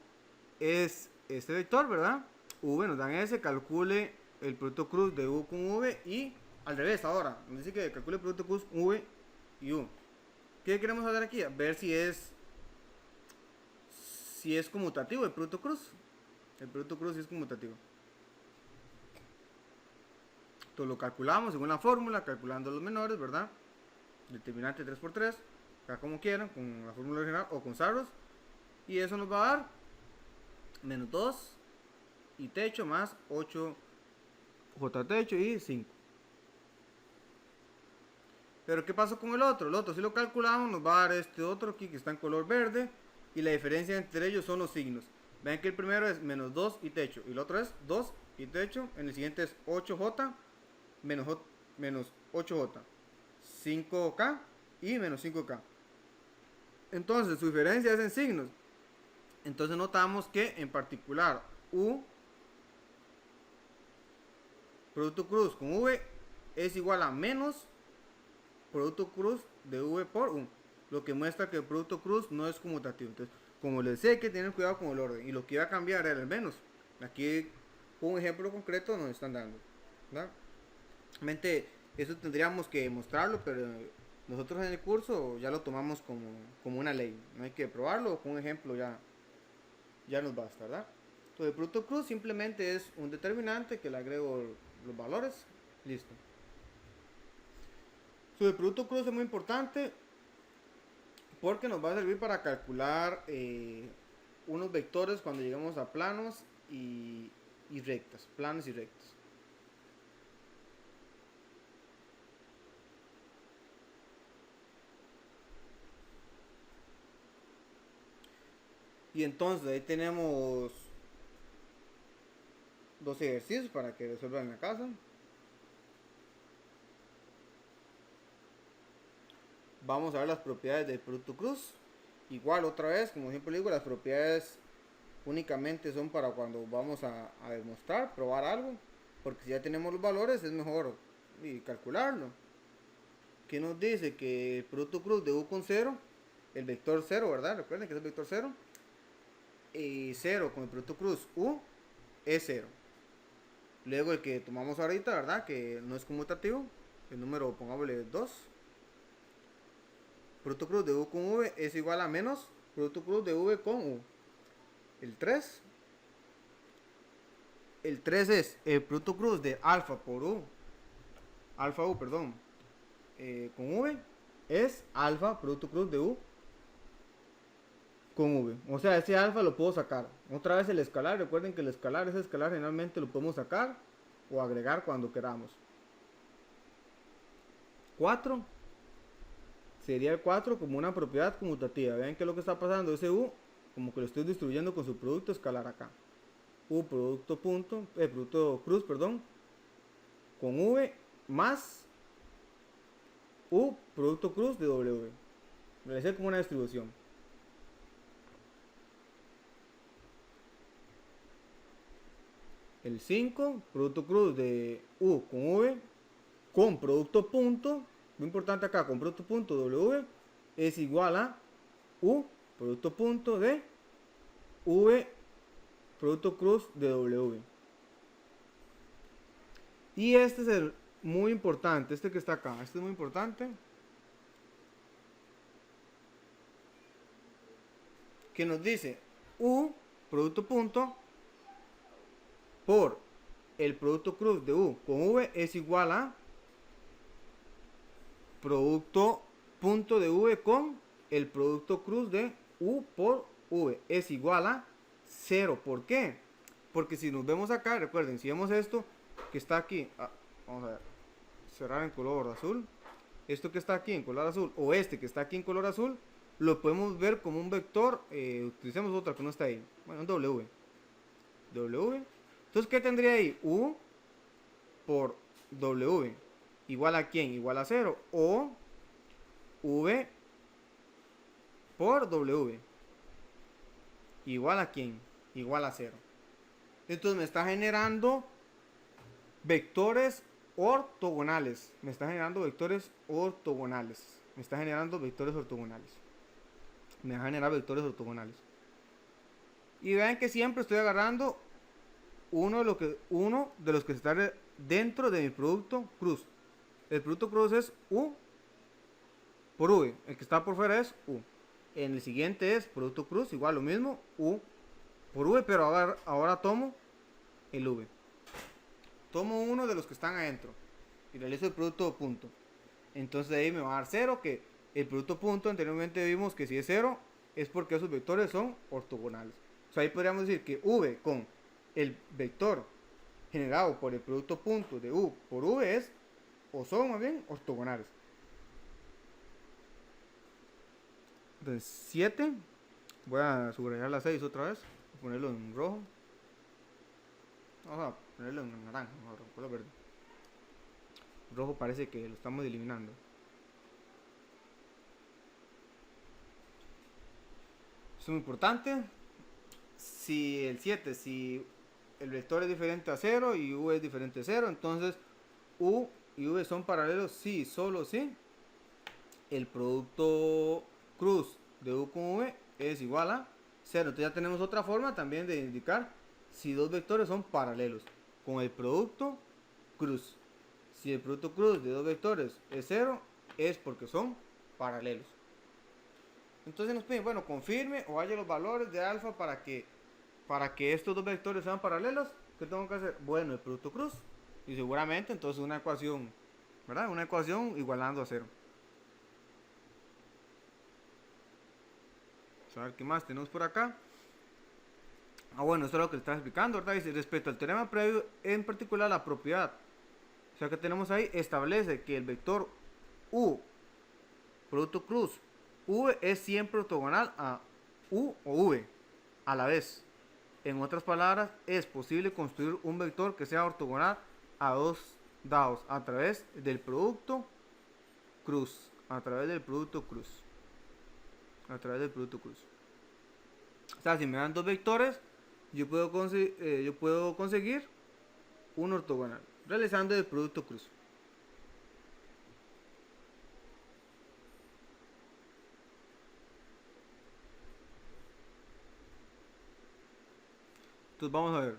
es este vector, ¿verdad? V nos dan ese, calcule el producto cruz de U con V y al revés ahora. Nos dice que calcule el producto cruz V y U. ¿Qué queremos hacer aquí? Ver si es conmutativo el producto cruz. El producto cruz sí es conmutativo. Entonces lo calculamos según la fórmula, calculando los menores, ¿verdad? Determinante 3×3, acá como quieran, con la fórmula original o con saros. Y eso nos va a dar menos 2 y techo más 8 j techo y 5. Pero ¿qué pasó con el otro? El otro si lo calculamos nos va a dar este otro aquí que está en color verde. Y la diferencia entre ellos son los signos. Ven que el primero es menos 2 y techo. Y el otro es 2 y techo. En el siguiente es 8j menos 8j. 5k y menos 5k. Entonces su diferencia es en signos. Entonces notamos que en particular U producto cruz con V es igual a menos producto cruz de V por U, lo que muestra que el producto cruz no es conmutativo. Entonces, como les decía, hay que tener cuidado con el orden, y lo que iba a cambiar era el menos. Aquí un ejemplo concreto nos están dando, ¿verdad? Realmente eso tendríamos que demostrarlo, pero nosotros en el curso ya lo tomamos como una ley. No hay que probarlo, con un ejemplo ya nos basta, ¿verdad? Entonces el producto cruz simplemente es un determinante que le agrego los valores, listo. Entonces el producto cruz es muy importante porque nos va a servir para calcular unos vectores cuando lleguemos a planos y rectas, planos y rectas. Y entonces ahí tenemos dos ejercicios para que resuelvan en la casa. Vamos a ver las propiedades del producto cruz. Igual otra vez, como siempre digo, las propiedades únicamente son para cuando vamos a demostrar, probar algo. Porque si ya tenemos los valores es mejor calcularlo. Que nos dice que el producto cruz de u con 0, el vector 0, ¿verdad? Recuerden que es el vector 0. Y 0 con el producto cruz u es 0. Luego el que tomamos ahorita, ¿verdad? Que no es conmutativo. El número, pongámosle 2. Producto cruz de u con v es igual a menos producto cruz de v con u. El 3. El 3 es el producto cruz de alfa por u. Alfa u, perdón. Con v es alfa producto cruz de u con v. O sea, ese alfa lo puedo sacar. Otra vez el escalar. Recuerden que el escalar, ese escalar generalmente lo podemos sacar o agregar cuando queramos. 4 sería el 4 como una propiedad conmutativa. Vean que lo que está pasando, ese u como que lo estoy distribuyendo con su producto escalar acá. U producto cruz, perdón, con v más u producto cruz de w. Realicé como una distribución. El 5, producto cruz de u con v con producto punto, muy importante acá, con producto punto w es igual a u producto punto de v producto cruz de w. Y este es el muy importante, este que está acá, este es muy importante, que nos dice u producto punto por el producto cruz de u con v es igual a producto punto de v con el producto cruz de u por v es igual a 0. ¿Por qué? Porque si nos vemos acá, recuerden, si vemos esto que está aquí, vamos a ver, cerrar en color azul, esto que está aquí en color azul o este que está aquí en color azul, lo podemos ver como un vector, utilicemos otra que no está ahí, bueno, un w. Entonces, ¿qué tendría ahí? U por w igual a ¿quién? Igual a 0 o v por w igual a ¿quién? Igual a 0. Entonces me está generando vectores ortogonales. Me está generando vectores ortogonales. Me va a generar vectores ortogonales. Y vean que siempre estoy agarrando uno de los que está dentro de mi producto cruz. El producto cruz es u por v. El que está por fuera es u. En el siguiente es producto cruz, igual lo mismo, u por v, pero ahora tomo el v. Tomo uno de los que están adentro y realizo el producto punto. Entonces de ahí me va a dar 0, que el producto punto anteriormente vimos que si es 0 es porque esos vectores son ortogonales. O sea, ahí podríamos decir que v con el vector generado por el producto punto de u por v es, o son más bien, ortogonales. Entonces 7, voy a subrayar la 6 otra vez, ponerlo en rojo, vamos a ponerlo en naranja, color verde. Rojo parece que lo estamos eliminando. Eso es muy importante. Si el 7, si el vector es diferente a 0 y u es diferente a 0, entonces u y v son paralelos si, solo si el producto cruz de u con v es igual a 0. Entonces ya tenemos otra forma también de indicar si dos vectores son paralelos con el producto cruz. Si el producto cruz de dos vectores es 0, es porque son paralelos. Entonces nos piden, bueno, confirme o haya los valores de alfa para que estos dos vectores sean paralelos. ¿Qué tengo que hacer? Bueno, el producto cruz. Y seguramente entonces una ecuación, ¿verdad? Una ecuación igualando a cero. Vamos a ver qué más tenemos por acá. Bueno, esto es lo que le estaba explicando, ¿verdad? Dice, respecto al teorema previo, en particular la propiedad. O sea que tenemos ahí, establece que el vector U, producto cruz, V es siempre ortogonal a U o V a la vez. En otras palabras, es posible construir un vector que sea ortogonal a dos dados a través del producto cruz. A través del producto cruz. A través del producto cruz. O sea, si me dan dos vectores, yo puedo conseguir un ortogonal realizando el producto cruz. Entonces vamos a ver.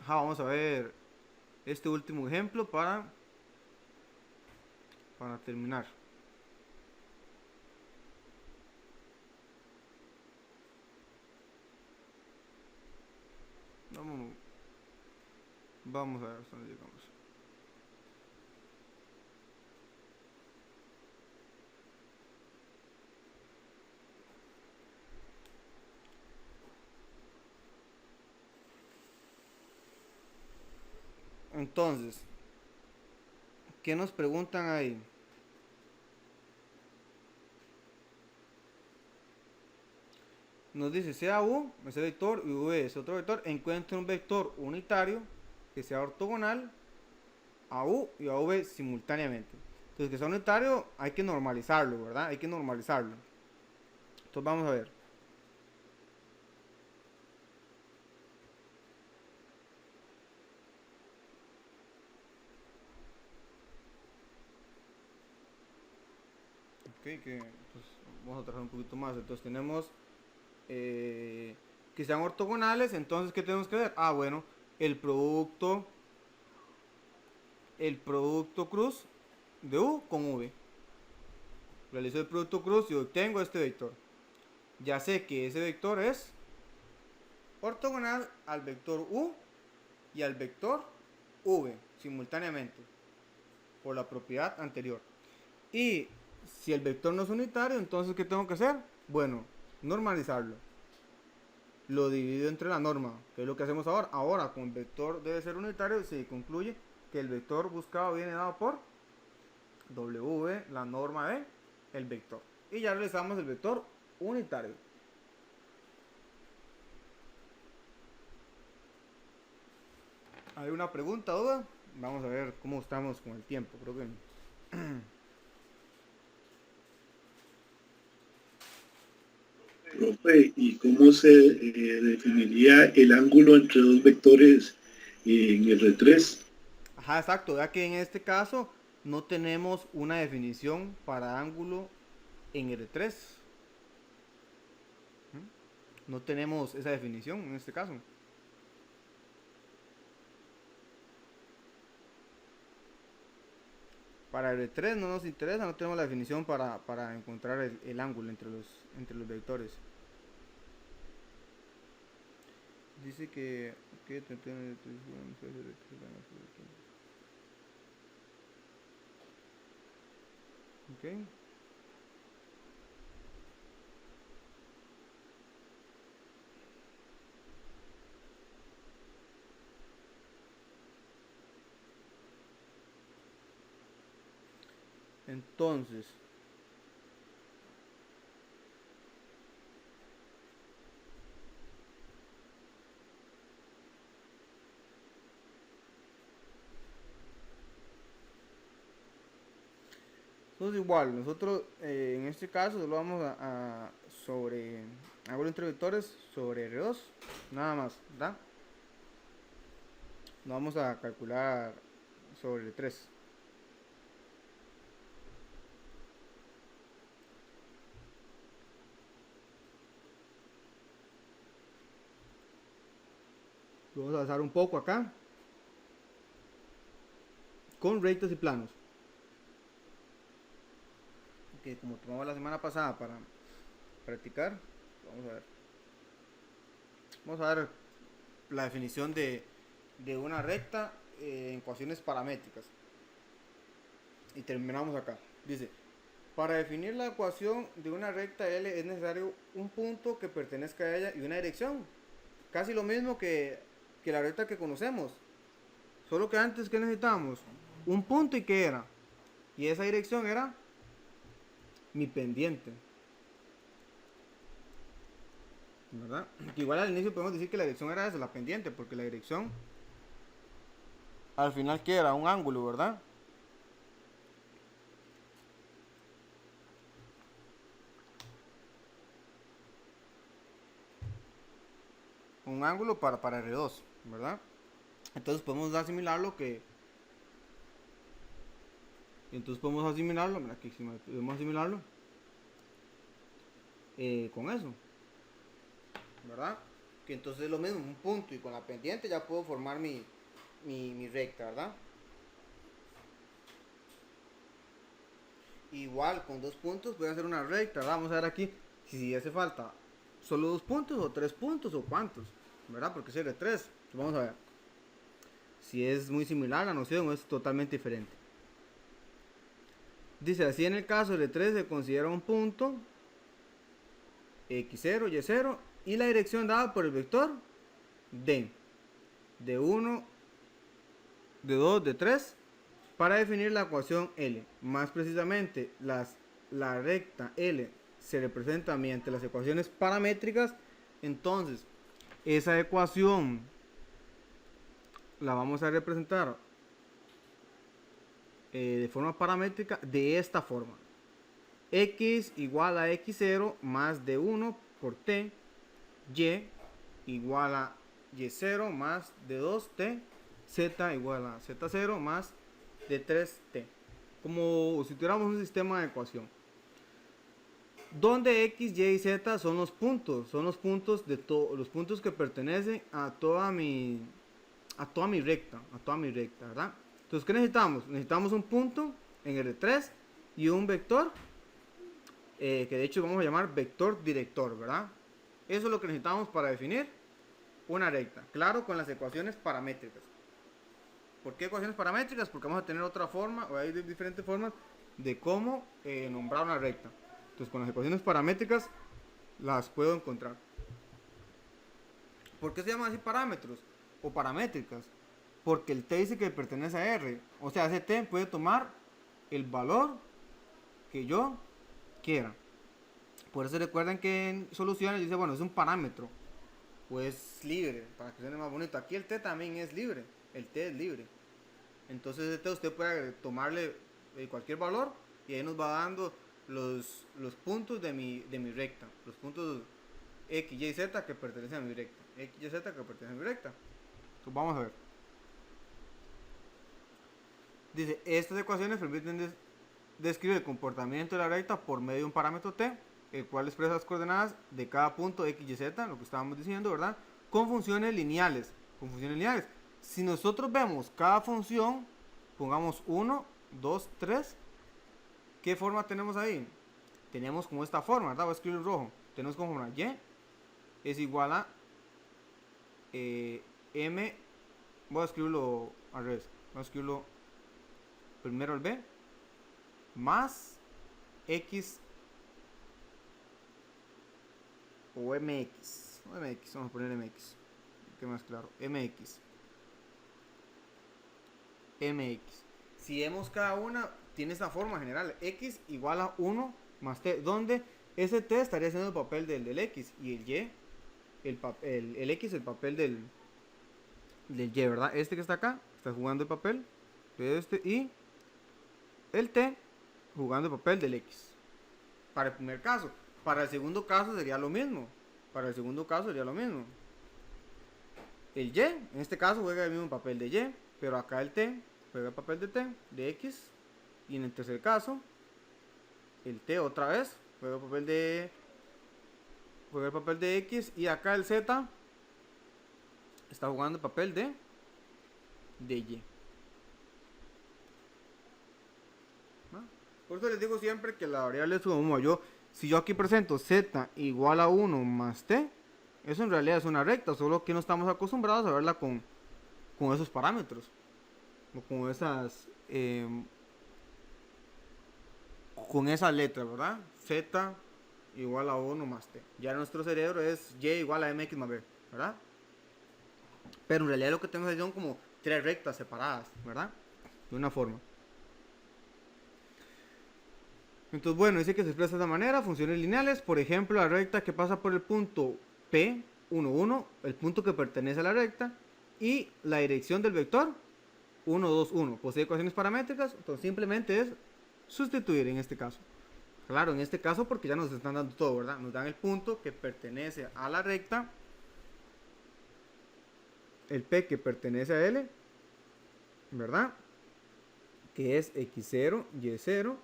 Vamos a ver este último ejemplo para terminar. Vamos a ver hasta dónde llegamos. Entonces, ¿qué nos preguntan ahí? Nos dice, sea U, ese vector, y V es otro vector, encuentre un vector unitario que sea ortogonal a U y a V simultáneamente. Entonces, que sea unitario, hay que normalizarlo, ¿verdad? Hay que normalizarlo. Entonces, vamos a ver. Ok, pues, vamos a trabajar un poquito más. Entonces, tenemos que sean ortogonales. Entonces, ¿qué tenemos que ver? Bueno, el producto cruz de U con V. Realizo el producto cruz y obtengo este vector. Ya sé que ese vector es ortogonal al vector U y al vector V simultáneamente por la propiedad anterior. Y si el vector no es unitario, entonces ¿qué tengo que hacer? Bueno, normalizarlo. Lo divido entre la norma, que es lo que hacemos ahora. Ahora, con el vector debe ser unitario, se concluye que el vector buscado viene dado por W, la norma de el vector. Y ya realizamos el vector unitario. ¿Hay una pregunta, duda? Vamos a ver cómo estamos con el tiempo. Creo que
Profe, ¿y cómo se definiría el ángulo entre dos vectores en R3?
Ajá, exacto. Ya que en este caso no tenemos una definición para ángulo en R3. No tenemos esa definición en este caso. Para R3 no nos interesa, no tenemos la definición para encontrar el ángulo entre los vectores. Dice que ok. Entonces, igual, nosotros en este caso lo vamos a sobre ángulo entre vectores sobre R2, nada más, ¿verdad? No vamos a calcular sobre R3. Vamos a avanzar un poco acá con rectos y planos. que como tomamos la semana pasada para practicar, vamos a ver. Vamos a ver la definición de una recta en ecuaciones paramétricas. Y terminamos acá. Dice, para definir la ecuación de una recta L es necesario un punto que pertenezca a ella y una dirección. Casi lo mismo que la recta que conocemos. Solo que antes, ¿qué necesitábamos? Un punto, ¿y qué era? Y esa dirección era mi pendiente. ¿Verdad? Que igual al inicio podemos decir que la dirección era esa, la pendiente, porque la dirección al final, ¿qué era? Un ángulo, ¿verdad? Un ángulo para R2, ¿verdad? Entonces podemos asimilarlo que... Entonces podemos asimilarlo, mira aquí podemos asimilarlo con eso, ¿verdad? Que entonces es lo mismo, un punto, y con la pendiente ya puedo formar mi recta, ¿verdad? Igual con 2 puntos voy a hacer una recta, ¿verdad? Vamos a ver aquí si hace falta solo 2 puntos o 3 puntos o cuántos, ¿verdad? Porque si es de 3, vamos a ver si es muy similar la noción o es totalmente diferente. Dice así: en el caso de 3 se considera un punto x0, y0 y la dirección dada por el vector de 1, de 2, de 3 para definir la ecuación L. Más precisamente, la recta L se representa mediante las ecuaciones paramétricas. Entonces, esa ecuación la vamos a representar de forma paramétrica de esta forma: x igual a x0 más d 1 por t, y igual a y0 más d 2t, z igual a z0 más de 3t, como si tuviéramos un sistema de ecuación donde x, y y z son los puntos de los puntos que pertenecen a toda mi recta, ¿verdad? Entonces, ¿qué necesitamos? Necesitamos un punto en R3 y un vector que de hecho vamos a llamar vector director, ¿verdad? Eso es lo que necesitamos para definir una recta, claro, con las ecuaciones paramétricas. ¿Por qué ecuaciones paramétricas? Porque vamos a tener otra forma, o hay diferentes formas de cómo nombrar una recta. Entonces, con las ecuaciones paramétricas las puedo encontrar. ¿Por qué se llaman así parámetros o paramétricas? Porque el t dice que pertenece a R. O sea, ese t puede tomar el valor que yo quiera. Por eso recuerden que en soluciones dice, bueno, es un parámetro, pues libre, para que suene más bonito. Aquí el t también es libre, el t es libre. Entonces este usted puede tomarle cualquier valor y ahí nos va dando los puntos de mi recta, los puntos x, y, z que pertenecen a mi recta, x, y, z que pertenecen a mi recta. Entonces vamos a ver. Dice, estas ecuaciones permiten describir el comportamiento de la recta por medio de un parámetro t, el cual expresa las coordenadas de cada punto x, y, z, lo que estábamos diciendo, ¿verdad? Con funciones lineales. Si nosotros vemos cada función, pongamos 1, 2, 3, ¿qué forma tenemos ahí? Tenemos como esta forma, ¿verdad? Voy a escribir en rojo. Tenemos como forma y es igual a m, voy a escribirlo al revés, voy a escribirlo primero el b, más x o mx, vamos a poner mx, que más claro, mx. Si vemos cada una, tiene esta forma general: x igual a 1 más t, donde ese t estaría haciendo el papel del x y el y, el x el papel del y, ¿verdad? Este que está acá está jugando el papel de este y el t jugando el papel del x. Para el primer caso. Para el segundo caso sería lo mismo. El y, en este caso, juega el mismo papel de y, pero acá el t juega el papel de t, de x. Y en el tercer caso, el t otra vez juega el papel de x. Y acá el z está jugando el papel de y. ¿No? Por eso les digo siempre que la variable es como yo. Si yo aquí presento z igual a 1 más t, eso en realidad es una recta, solo que no estamos acostumbrados a verla con esos parámetros. O con esas... con esa letra, ¿verdad? Z igual a 1 más t. Ya nuestro cerebro es y igual a mx más b, ¿verdad? Pero en realidad lo que tenemos son como tres rectas separadas, ¿verdad? De una forma. Entonces, bueno, dice que se expresa de esta manera, funciones lineales. Por ejemplo, la recta que pasa por el punto P, 1, 1, el punto que pertenece a la recta, y la dirección del vector, 1, 2, 1. Posee ecuaciones paramétricas, entonces simplemente es sustituir en este caso. Claro, en este caso porque ya nos están dando todo, ¿verdad? Nos dan el punto que pertenece a la recta, el P que pertenece a L, ¿verdad? Que es x0, y0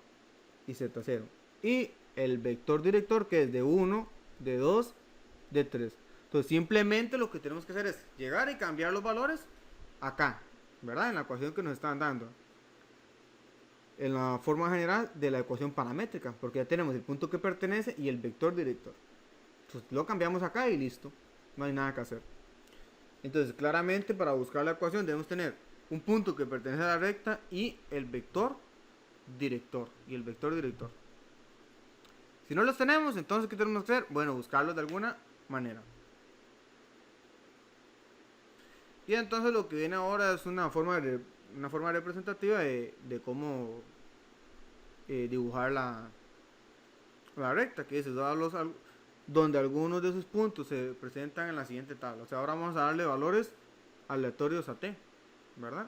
y z0. Y el vector director que es de 1, de 2, de 3. Entonces simplemente lo que tenemos que hacer es llegar y cambiar los valores acá, ¿verdad? En la ecuación que nos están dando. En la forma general de la ecuación paramétrica, porque ya tenemos el punto que pertenece y el vector director. Entonces lo cambiamos acá y listo, no hay nada que hacer. Entonces claramente para buscar la ecuación debemos tener un punto que pertenece a la recta y el vector director. Si no los tenemos, entonces ¿qué tenemos que hacer? Bueno, buscarlos de alguna manera. Y entonces lo que viene ahora es una forma representativa de cómo dibujar la recta, que es donde algunos de sus puntos se presentan en la siguiente tabla. O sea, ahora vamos a darle valores aleatorios a t, ¿verdad?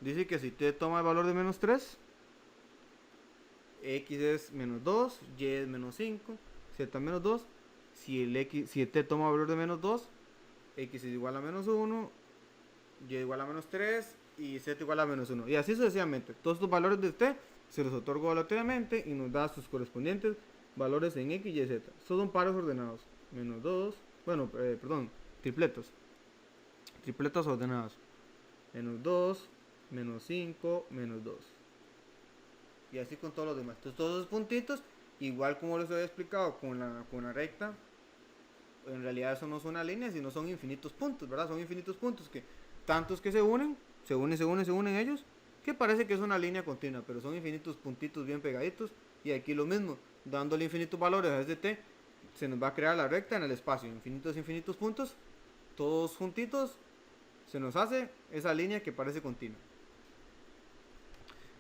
Dice que si t toma el valor de menos 3, x es menos 2, y es menos 5, z menos 2. Si t toma el valor de menos 2, x es igual a menos 1, y igual a menos 3 y z igual a menos 1. Y así sucesivamente. Todos estos valores de t se los otorgo aleatoriamente y nos da sus correspondientes valores en x, y, z. Estos son pares ordenados. Menos 2, bueno, perdón, tripletos. Tripletos ordenados. Menos 2, menos 5, menos 2. Y así con todos los demás. Entonces todos esos puntitos, igual como les había explicado con la recta, en realidad eso no son una línea, sino son infinitos puntos, ¿verdad? Son infinitos puntos que tantos que se unen ellos, que parece que es una línea continua, pero son infinitos puntitos bien pegaditos. Y aquí lo mismo, dándole infinitos valores a este t, se nos va a crear la recta en el espacio, infinitos puntos, todos juntitos, se nos hace esa línea que parece continua.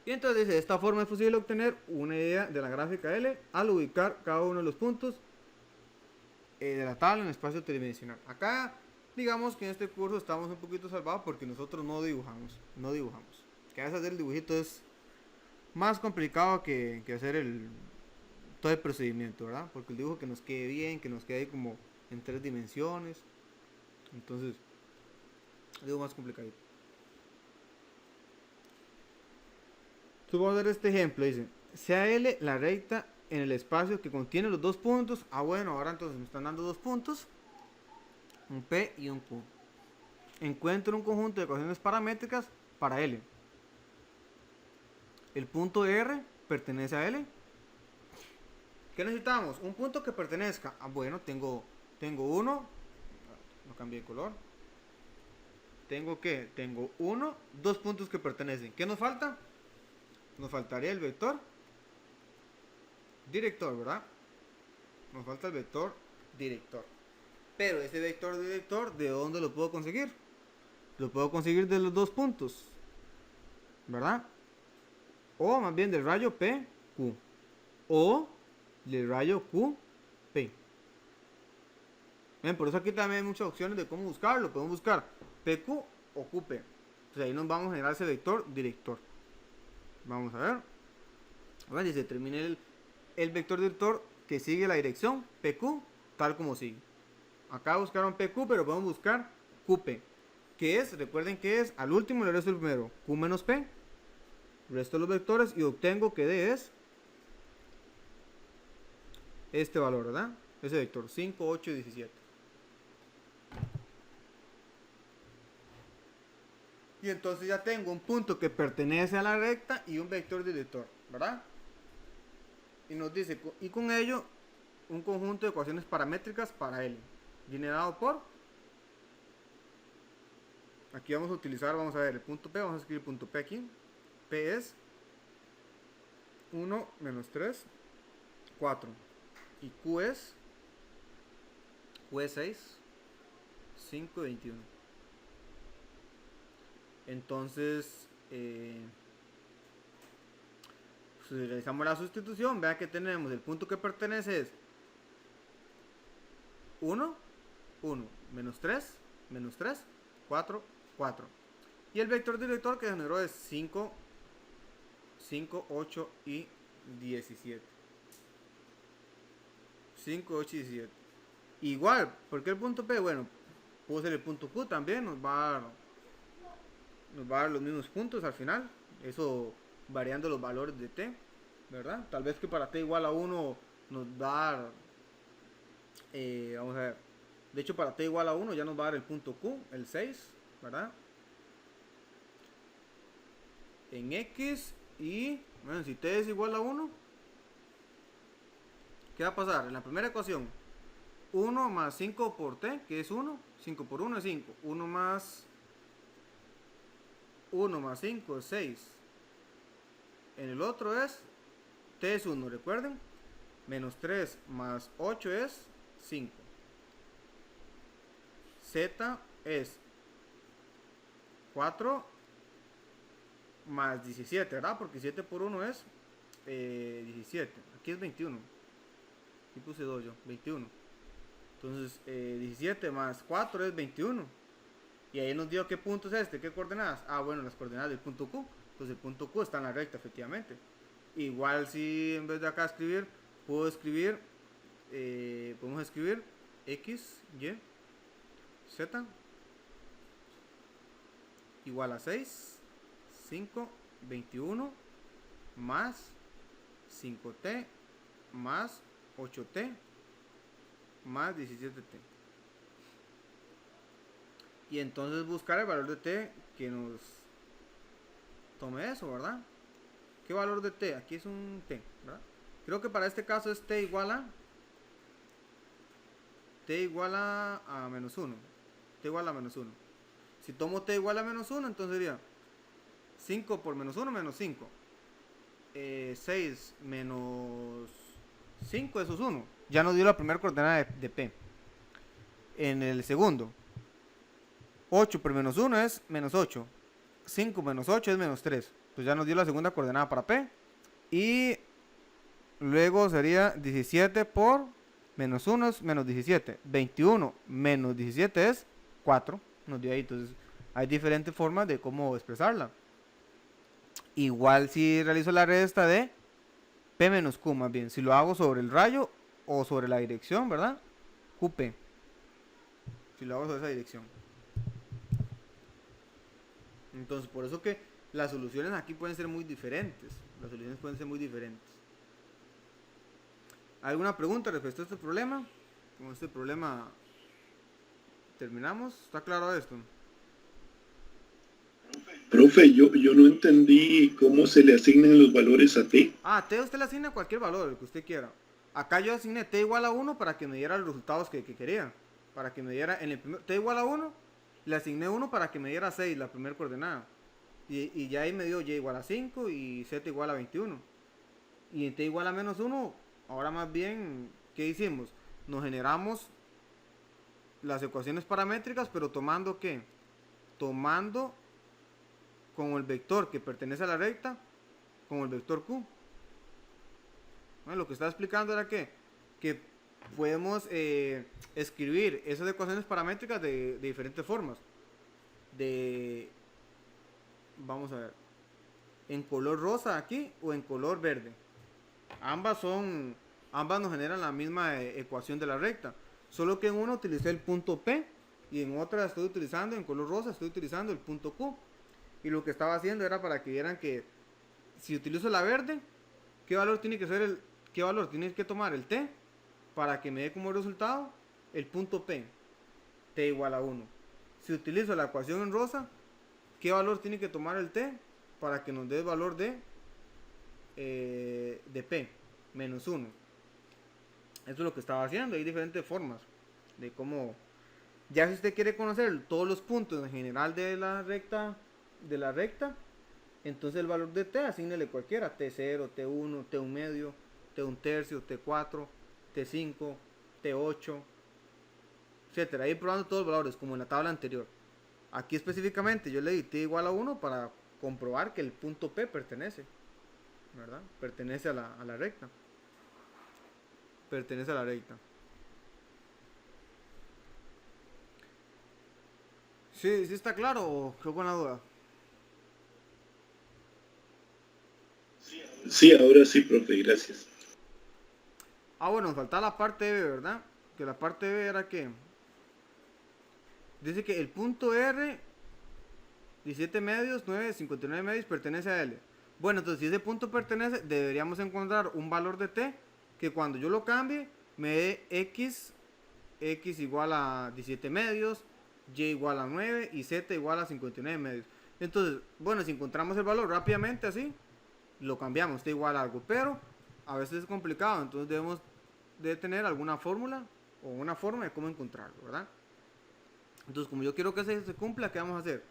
Y entonces de esta forma es posible obtener una idea de la gráfica L al ubicar cada uno de los puntos de la tabla en espacio tridimensional. Acá digamos que en este curso estamos un poquito salvados porque nosotros no dibujamos. Que hacer el dibujito es más complicado que hacer todo el procedimiento, ¿verdad? Porque el dibujo que nos quede bien, que nos quede ahí como en 3 dimensiones. Entonces, digo más complicado. Vamos a ver este ejemplo, dice, sea L la recta en el espacio que contiene los dos puntos. Bueno, ahora entonces me están dando dos puntos, un P y un Q. Encuentro un conjunto de ecuaciones paramétricas para L. El punto R pertenece a L. ¿Qué necesitamos? Un punto que pertenezca. Bueno, tengo uno. No cambié de color. Tengo dos puntos que pertenecen. ¿Qué nos falta? Nos faltaría el vector director, ¿verdad? Nos falta el vector director. Pero ese vector director, ¿de dónde lo puedo conseguir? Lo puedo conseguir de los dos puntos, ¿verdad? O más bien del rayo PQ. O del rayo QP. Bien, por eso aquí también hay muchas opciones de cómo buscarlo. Podemos buscar PQ o QP. Entonces ahí nos vamos a generar ese vector director. Vamos a ver. Bueno, y se termina el vector director que sigue la dirección PQ tal como sigue. Acá buscaron PQ, pero podemos buscar QP. Que es, recuerden que es al último le resto el primero. Q menos P. Resto los vectores y obtengo que D es este valor, ¿verdad? Ese vector 5, 8 y 17. Y entonces ya tengo un punto que pertenece a la recta y un vector director. ¿verdad? Y nos dice, y con ello, un conjunto de ecuaciones paramétricas para L, generado por, aquí vamos a utilizar, vamos a ver, el punto P, vamos a escribir punto P aquí, P es 1 menos 3, 4, y Q es 6, 5, 21. Entonces, si realizamos la sustitución, vean que tenemos el punto que pertenece es 1, 1, menos 3, 4, 4. Y el vector director que generó es 5, 5, 8 y 17. 5, 8 y 17. Igual, ¿por qué el punto P? Bueno, puede ser el punto Q también, nos va a dar los mismos puntos al final. Eso variando los valores de T, ¿verdad? Tal vez que para T igual a 1 nos va a dar, vamos a ver, de hecho para T igual a 1 ya nos va a dar el punto Q, el 6, ¿verdad? En X y, bueno, si T es igual a 1, ¿qué va a pasar? En la primera ecuación, 1 más 5 por T, que es 1, 5 por 1 es 5, 1 más 5 es 6. En el otro es, T es 1, recuerden, menos 3 más 8 es 5. Z es 4 más 17, ¿verdad? Porque 7 por 1 es 17. Aquí es 21. Aquí puse 2 yo, 21. Entonces 17 más 4 es 21. Y ahí nos dio qué punto es este, qué coordenadas. Ah, bueno, las coordenadas del punto Q. Entonces el punto Q está en la recta, efectivamente. Igual si en vez de acá escribir, puedo escribir, podemos escribir X, Y, Z igual a 6, 5, 21 más 5T más 8T más 17T. Y entonces buscar el valor de T que nos tome eso, ¿verdad? ¿Qué valor de T? Aquí es un T, ¿verdad? Creo que para este caso es T igual a menos 1. T igual a menos 1. Si tomo T igual a menos 1, entonces sería 5 por menos 1 menos 5. 6 menos 5, eso es 1. Ya nos dio la primera coordenada de P. En el segundo, 8 por menos 1 es menos 8. 5 menos 8 es menos 3. Pues ya nos dio la segunda coordenada para P. Y luego sería 17 por menos 1 es menos 17. 21 menos 17 es 4. Nos dio ahí. Entonces hay diferentes formas de cómo expresarla. Igual si realizo la resta de P menos Q, más bien. Si lo hago sobre el rayo o sobre la dirección, ¿verdad? QP. Si lo hago sobre esa dirección. Entonces, por eso que las soluciones aquí pueden ser muy diferentes. Las soluciones pueden ser muy diferentes. ¿Alguna pregunta respecto a este problema? Con este problema terminamos. ¿Está claro esto?
Profe, yo no entendí cómo se le asignan los valores a T.
Ah, T usted le asigna cualquier valor, el que usted quiera. Acá yo asigné T igual a 1 para que me diera los resultados que quería. Para que me diera, en el primer, T igual a 1, le asigné 1 para que me diera 6, la primera coordenada. Y ya ahí me dio Y igual a 5 y Z igual a 21. Y en T igual a menos 1, ahora más bien, ¿qué hicimos? Nos generamos las ecuaciones paramétricas, pero tomando ¿qué? Tomando como el vector que pertenece a la recta, como el vector Q. Bueno, lo que estaba explicando era que podemos escribir esas ecuaciones paramétricas de diferentes formas. Vamos a ver, en color rosa aquí o en color verde. Ambas nos generan la misma ecuación de la recta, solo que en una utilicé el punto P y en otra estoy utilizando, en color rosa estoy utilizando el punto Q. Y lo que estaba haciendo era para que vieran que si utilizo la verde, ¿qué valor tiene que ser qué valor tiene que tomar el T para que me dé como resultado el punto P? T igual a 1. Si utilizo la ecuación en rosa, ¿qué valor tiene que tomar el T para que nos dé el valor de de P menos 1. Eso es lo que estaba haciendo. Hay diferentes formas de cómo. Ya si usted quiere conocer todos los puntos en general de la recta, entonces el valor de T, asígnele cualquiera, T0, T1, T1 medio, T1 tercio, T4, T5, T8, etcétera. Ahí probando todos los valores, como en la tabla anterior. Aquí específicamente yo le di T igual a 1 para comprobar que el punto P pertenece, ¿verdad? Pertenece a la recta. Pertenece a la recta. Sí, sí está claro o qué buena duda.
Sí, ahora sí, profe, gracias.
Bueno, nos faltaba la parte B, ¿verdad? Que la parte B era que dice que el punto R, 17 medios, 9, 59 medios, pertenece a L. Bueno, entonces si ese punto pertenece, deberíamos encontrar un valor de T que cuando yo lo cambie me dé X igual a 17 medios, Y igual a 9 y Z igual a 59 medios. Entonces, bueno, si encontramos el valor rápidamente así, lo cambiamos, T igual a algo, pero a veces es complicado, entonces debemos de tener alguna fórmula o una forma de cómo encontrarlo, ¿verdad? Entonces, como yo quiero que se cumpla, ¿qué vamos a hacer?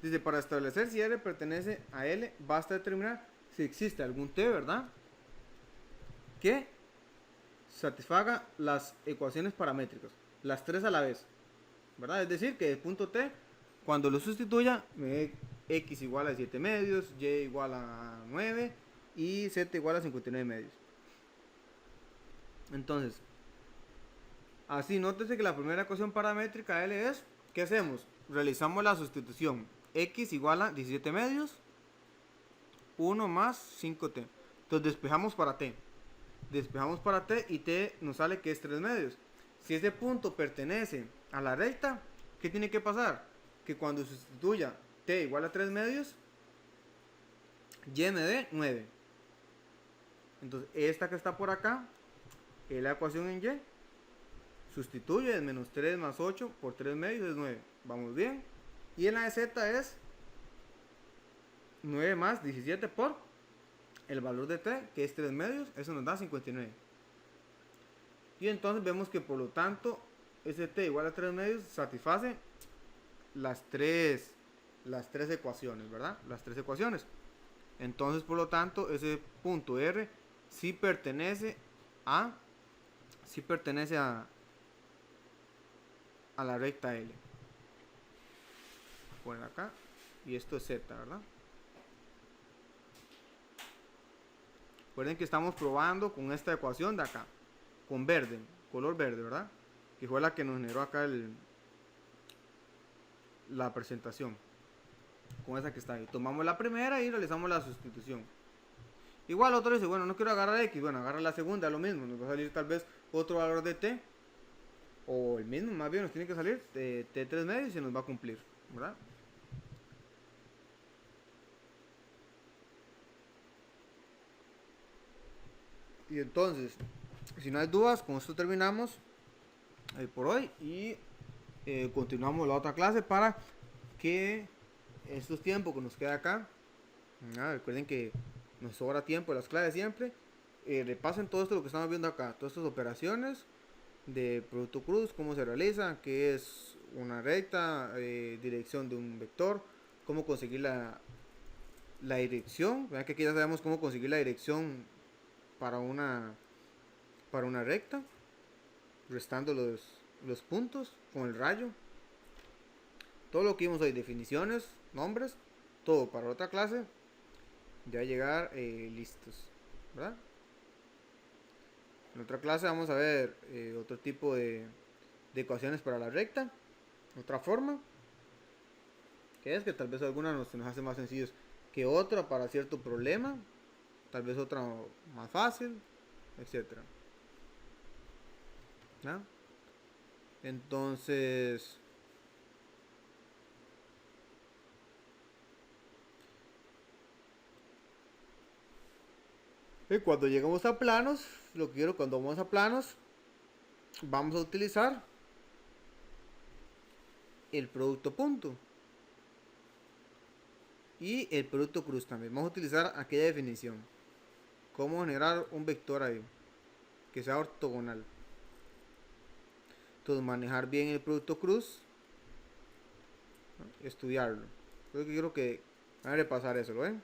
Dice, para establecer si R pertenece a L, basta determinar si existe algún T, ¿verdad? Que satisfaga las ecuaciones paramétricas, las tres a la vez, ¿verdad? Es decir, que el punto T, cuando lo sustituya, me dé X igual a 7 medios, Y igual a 9 y Z igual a 59 medios. Entonces, así, nótese que la primera ecuación paramétrica L es, ¿qué hacemos? Realizamos la sustitución. X igual a 17 medios, 1 más 5T. Entonces despejamos para T. Despejamos para T y T nos sale que es 3 medios. Si ese punto pertenece a la recta, ¿qué tiene que pasar? Que cuando sustituya T igual a 3 medios, Y me dé 9. Entonces esta que está por acá es la ecuación en Y. Sustituye, es menos 3 más 8 por 3 medios es 9. Vamos bien. Y en la de Z es 9 más 17 por el valor de T, que es 3 medios. Eso nos da 59. Y entonces vemos que por lo tanto ese T igual a 3 medios satisface las tres ecuaciones, ¿verdad? Las tres ecuaciones. Entonces por lo tanto ese punto R sí pertenece a la recta L. Poner acá y esto es Z, ¿verdad? Recuerden que estamos probando con esta ecuación de acá, con verde, color verde, ¿verdad? Que fue la que nos generó acá la presentación. Con esa que está ahí. Tomamos la primera y realizamos la sustitución. Igual otro dice, bueno, no quiero agarrar X, bueno, agarra la segunda, lo mismo, nos va a salir tal vez otro valor de T, o el mismo, más bien nos tiene que salir de T3 medios y se nos va a cumplir, ¿verdad? Y entonces, si no hay dudas, con esto terminamos por hoy y continuamos la otra clase para que estos tiempos que nos queda acá, recuerden que nos sobra tiempo en las clases siempre, repasen todo esto lo que estamos viendo acá, todas estas operaciones de producto cruz, cómo se realiza, qué es una recta, dirección de un vector, cómo conseguir la dirección, vean que aquí ya sabemos cómo conseguir la dirección para una recta, restando los puntos con el rayo. Todo lo que vimos hoy, definiciones, nombres, todo para otra clase ya llegar listos, ¿verdad? En otra clase vamos a ver otro tipo de ecuaciones para la recta, otra forma, que es que tal vez alguna se nos hace más sencillos que otra para cierto problema, tal vez otra más fácil, etcétera. ¿No? Entonces, cuando llegamos a planos, lo que quiero, cuando vamos a planos, vamos a utilizar el producto punto y el producto cruz también. Vamos a utilizar aquella definición. cómo generar un vector ahí que sea ortogonal. Entonces manejar bien el producto cruz, ¿no? Estudiarlo. Entonces quiero que van a repasar eso, ¿lo ven?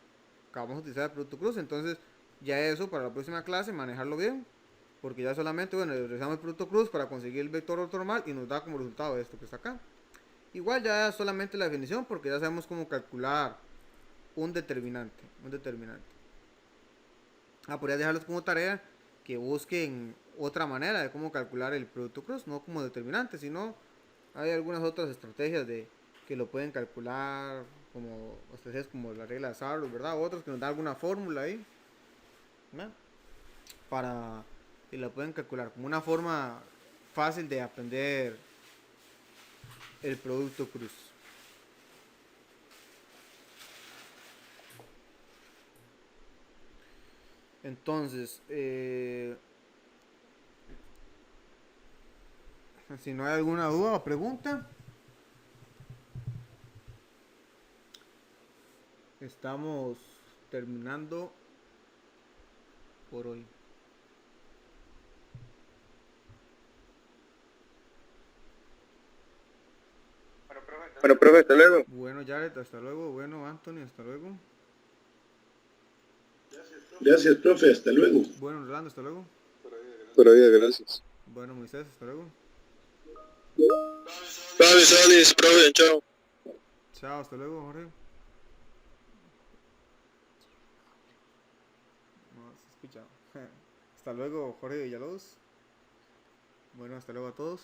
Acabamos de utilizar el producto cruz, entonces ya eso para la próxima clase manejarlo bien, porque ya solamente, bueno, utilizamos el producto cruz para conseguir el vector ortonormal y nos da como resultado esto que está acá. Igual ya es solamente la definición, porque ya sabemos cómo calcular un determinante. Podría dejarles como tarea que busquen otra manera de cómo calcular el producto cruz, no como determinante, sino hay algunas otras estrategias de que lo pueden calcular, como estrategias como la regla de Sarlo, ¿verdad? Otros que nos dan alguna fórmula ahí, ¿no? Para que la pueden calcular como una forma fácil de aprender el producto cruz. Entonces, si no hay alguna duda o pregunta, estamos terminando por hoy.
Bueno, profe, hasta luego.
Bueno, Jared, hasta luego. Bueno, Anthony, hasta luego.
Gracias, profe, hasta luego.
Bueno, Rolando, hasta luego.
Por vida, gracias.
Bueno, Moisés, hasta luego.
Salis, profe, chao.
Chao, hasta luego, Jorge. No se escucha. Hasta luego, Jorge Villalobos. Bueno, hasta luego a todos.